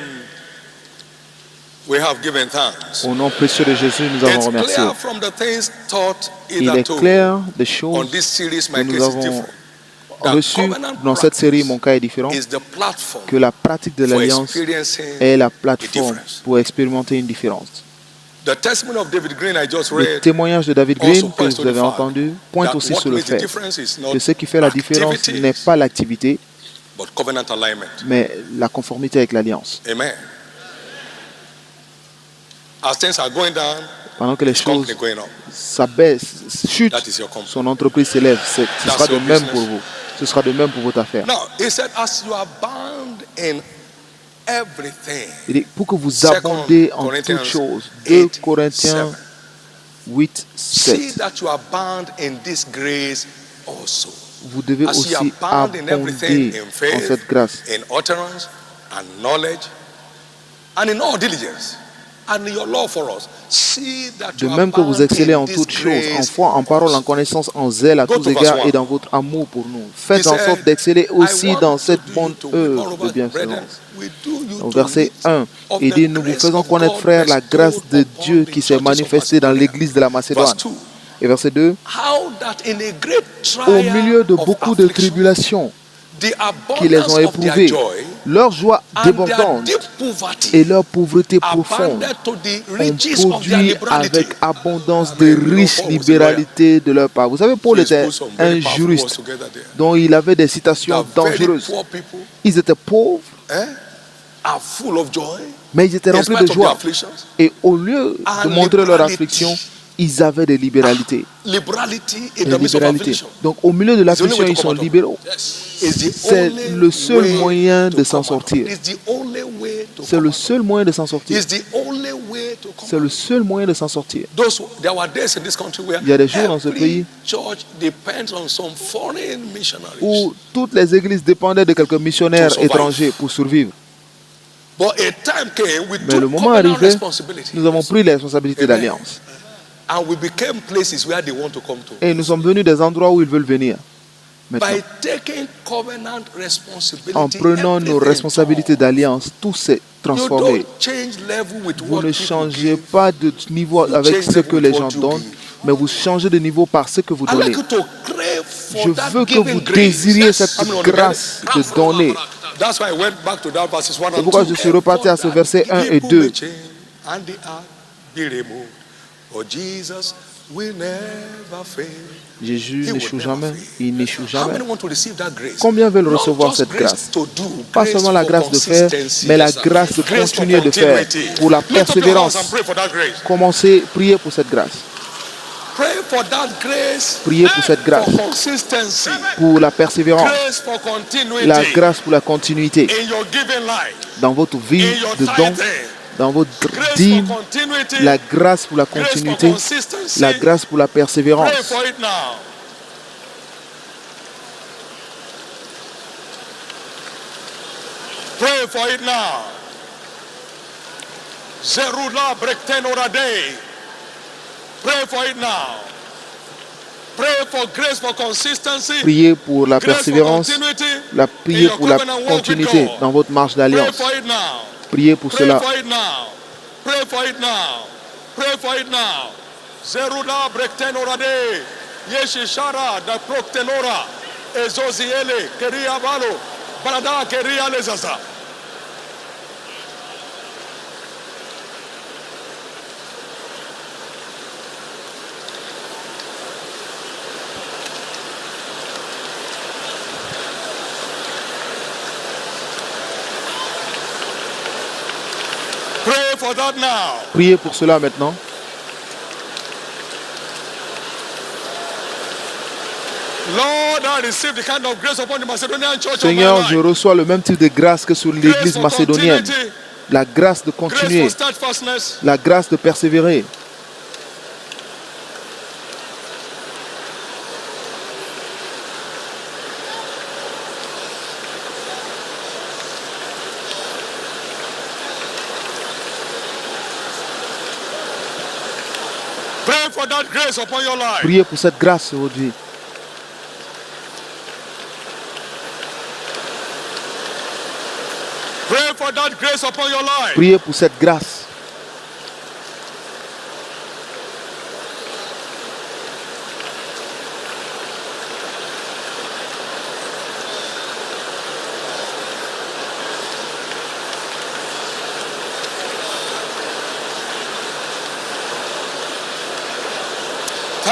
we have given thanks. Au nom précieux de Jésus, nous avons It's remercié. clear from the things taught Il est hitherto clair des on choses this series, que my nous case is avons different. reçu dans cette série, mon cas est différent, is the platform que la pratique de for l'alliance experiencing est la the plateforme difference. pour expérimenter une différence. The testimony of David Green I just Le read témoignage de David also Green que points to vous the avez fact entendu pointe that aussi what sur le makes the fait difference is not que ce qui fait la différence activities, n'est pas l'activité, but covenant alignment. mais la conformité avec l'alliance. Amen. As things are going down, Pendant que les his choses company going up. s'abaissent, chutent, That is your company. son entreprise s'élève. Ce That's sera de your même business. pour vous. Ce sera de même pour votre affaire. Now, he said, as you are bound in everything. Il dit, pour que vous Second abondez en Corinthians toutes choses. 2 8, Corinthiens 8, See 7. that you are bound in this grace also. Vous devez As you are aussi bound in everything, abonder in en faith, cette grâce. in utterance, and knowledge, and in all diligence, and in your love for us. See that De you are même que vous bound excellez in en this toutes choses, en grace foi, en parole, en also. connaissance, en zèle, à Go tous to verse égards 1. et dans votre amour pour nous. Faites He en said, sorte d'exceller I aussi want dans to cette do bonne you to win, œuvre moreover, de brethren, bienfaisance. we do you Au to verset wit 1, of il the dit, nous vous grace faisons of connaître, God frères, la grâce de bestowed Dieu upon qui the s'est churches of manifestée dans Macedonia. l'église de la Verse Macédoine. 2. Et verset 2, How that in a great au milieu trial de of beaucoup de affliction, tribulations the qui les ont abundance of their éprouvées, joy leur joie and their débordante deep poverty et leur pauvreté profonde abounded to the ont riches of their produit liberality. avec abondance I de mean, riches Paul was a lawyer. libéralités de leur part. Vous savez, So Paul he's était put some very un powerful words juriste together there. dont il avait des citations The very dangereuses. poor people Ils étaient pauvres, are full of joy mais ils étaient in remplis spite de of their joie. afflictions. Et au lieu de And montrer leur liberality. affliction, ils avaient des libéralités. Liberality in Des the midst of libéralités. affliction. Donc au milieu de It's the only l'affliction, way ils to sont come out of it. libéraux. It's the C'est only le seul way moyen to de s'en come out of sortir. it. It's the only way to C'est come le out of seul moyen de s'en it. sortir. It's the only way to come C'est out le of it. seul moyen de s'en sortir. There were days in this country where Il y a des jours dans ce every pays church depends on some foreign missionaries. Où toutes les églises dépendaient de quelques missionnaires To survive. étrangers pour survivre. But a time came, we Mais le took moment covenant arrivé, responsibility. nous avons pris les responsabilités Amen. d'alliance. And we became places where they want to come to. Et nous sommes venus des endroits où ils veulent venir. Maintenant, By taking covenant responsibility, en prenant nos everything responsabilités changed. d'alliance, tout s'est You transformé. don't change level with Vous what ne people changez give. pas de niveau You avec change ce level que with les what gens you donnent, give. mais vous changez de niveau par ce que vous I'd like donnez. you to crave for Je that veux que giving vous grace. désiriez cette How many want to get grâce it? de donner. That's why I went back to that verses 1 C'est and pourquoi 2. je suis reparti à ce verset 1 et 2. And the earth be removed. For Jesus will never fail. Jésus He n'échoue will jamais. never fail. Il n'échoue How jamais. many want to receive that grace? Combien veulent Not recevoir just cette grace grâce? to do, Pas grace seulement la for grâce de faire, consistency. mais la Yes, sir. grâce de Grace for continuer de faire, continuity. pour la Lift up your hands and persévérance. pray for that grace. Commencez, priez pour cette grâce. Pray for that grace. Priez pour cette grâce, For consistency. pour la persévérance, Grace for continuity. la grâce pour la continuité In your giving life. dans votre vie In your de don, tithing. dans votre Grace dîme, for continuity. la grâce pour la Grace for continuité, consistency. la grâce pour la Pray persévérance. for it now. Pray for it now. Zerula Brektenorade. Pray for it now. Pray for grace for consistency. Priez pour la Grace for persévérance, continuity. priez pour la continuité dans votre marche Pray d'alliance. for it now. Priez pour Pray cela. for it now. Pray for it now. Pray for it now. Zeruda Brektenorade. Yeshishara da Proktenora. Ezoziele Keria Balo. Balada Keria Lezaza. Pray for that now. Priez pour cela maintenant. Lord, I receive the kind of grace upon the Macedonian church Seigneur, of my je life. reçois le même type de grâce que sur Grace l'église for macédonienne. continuity, La grâce de grace continuer, for steadfastness, la grâce de persévérer. pray for that grace upon your life. Priez pour cette grâce sur votre vie. Pray for that grace upon your life. Priez pour cette grâce.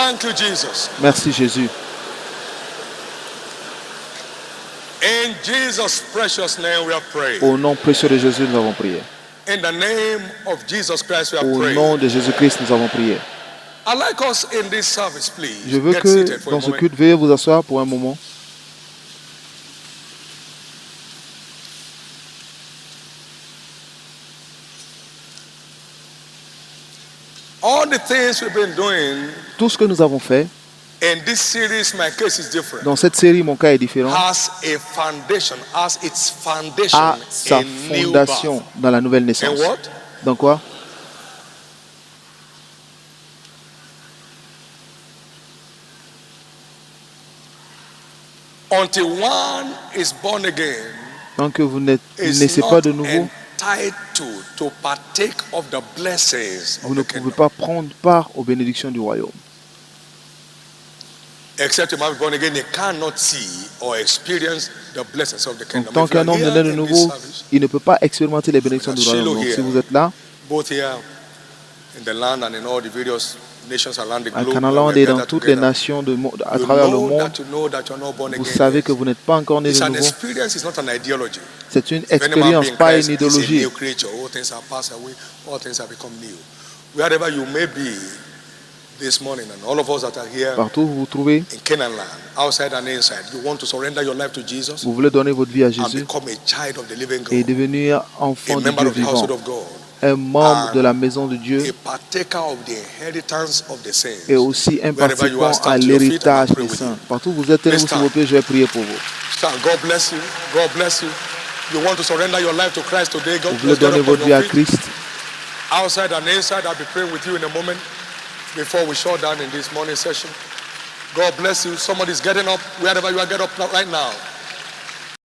Thank you, Jesus. Merci Jésus. In Jesus' precious name we are praying. Au nom précieux de Jésus, nous avons prié. In the name of Jesus Christ we are Au praying. nom de Jésus-Christ, nous avons prié. I'd like us in this service, please. Je veux Get que seated for a dans ce moment. culte, veuillez vous asseoir pour un moment. All the things we've been doing Tout ce que nous avons fait in this series, my case is different. dans cette série, mon cas est différent, Has a foundation, has its foundation a sa in new fondation birth. dans la nouvelle And naissance. what? Dans quoi? Until one is born again, Tant que vous ne is naissez pas not de nouveau, entitled to partake of the blessings vous of ne the pouvez kingdom. pas prendre part aux bénédictions du royaume. Except a man is born again, he cannot see or experience the blessings of the Donc, kingdom. tant If you qu'un are homme here n'est né de in this nouveau, service, il ne peut pas expérimenter les bénédictions du royaume. Donc, si vous êtes là, both here in the land and in all the various nations around the à globe, Canaland where we et are dans gathered toutes les together, nations à you travers le know monde, that you're not born vous again. savez que vous n'êtes pas encore né It's de an nouveau. experience, it's not an ideology. C'est une If any man be expérience, in pas Christ une is a idéologie. new creature. All things are passed away, all things have become new. Wherever you may be this morning, and all of us that are here Partout où vous vous trouvez, in Canaan land, outside and inside, you want to surrender your life to Jesus vous voulez donner votre vie à and Jésus become a child of the living et God, devenir a enfant de member Dieu of the household vivant, of God, un membre de la maison de Dieu a partaker of the inheritance of the saints. et aussi un Wherever you are, participant à stand to your feet and l'héritage I'll pray des with saints. you. Partout où vous êtes, tenez-vous sur vos pieds, je vais prier pour vous. Stand. God bless you. God bless you. You want to surrender your life to Christ today? God Vous voulez bless you. donner votre vie à Christ. Outside and inside, I'll be praying with you in a moment before we shut down in this morning session. God bless you. Somebody's getting up. Wherever you are, get up right now.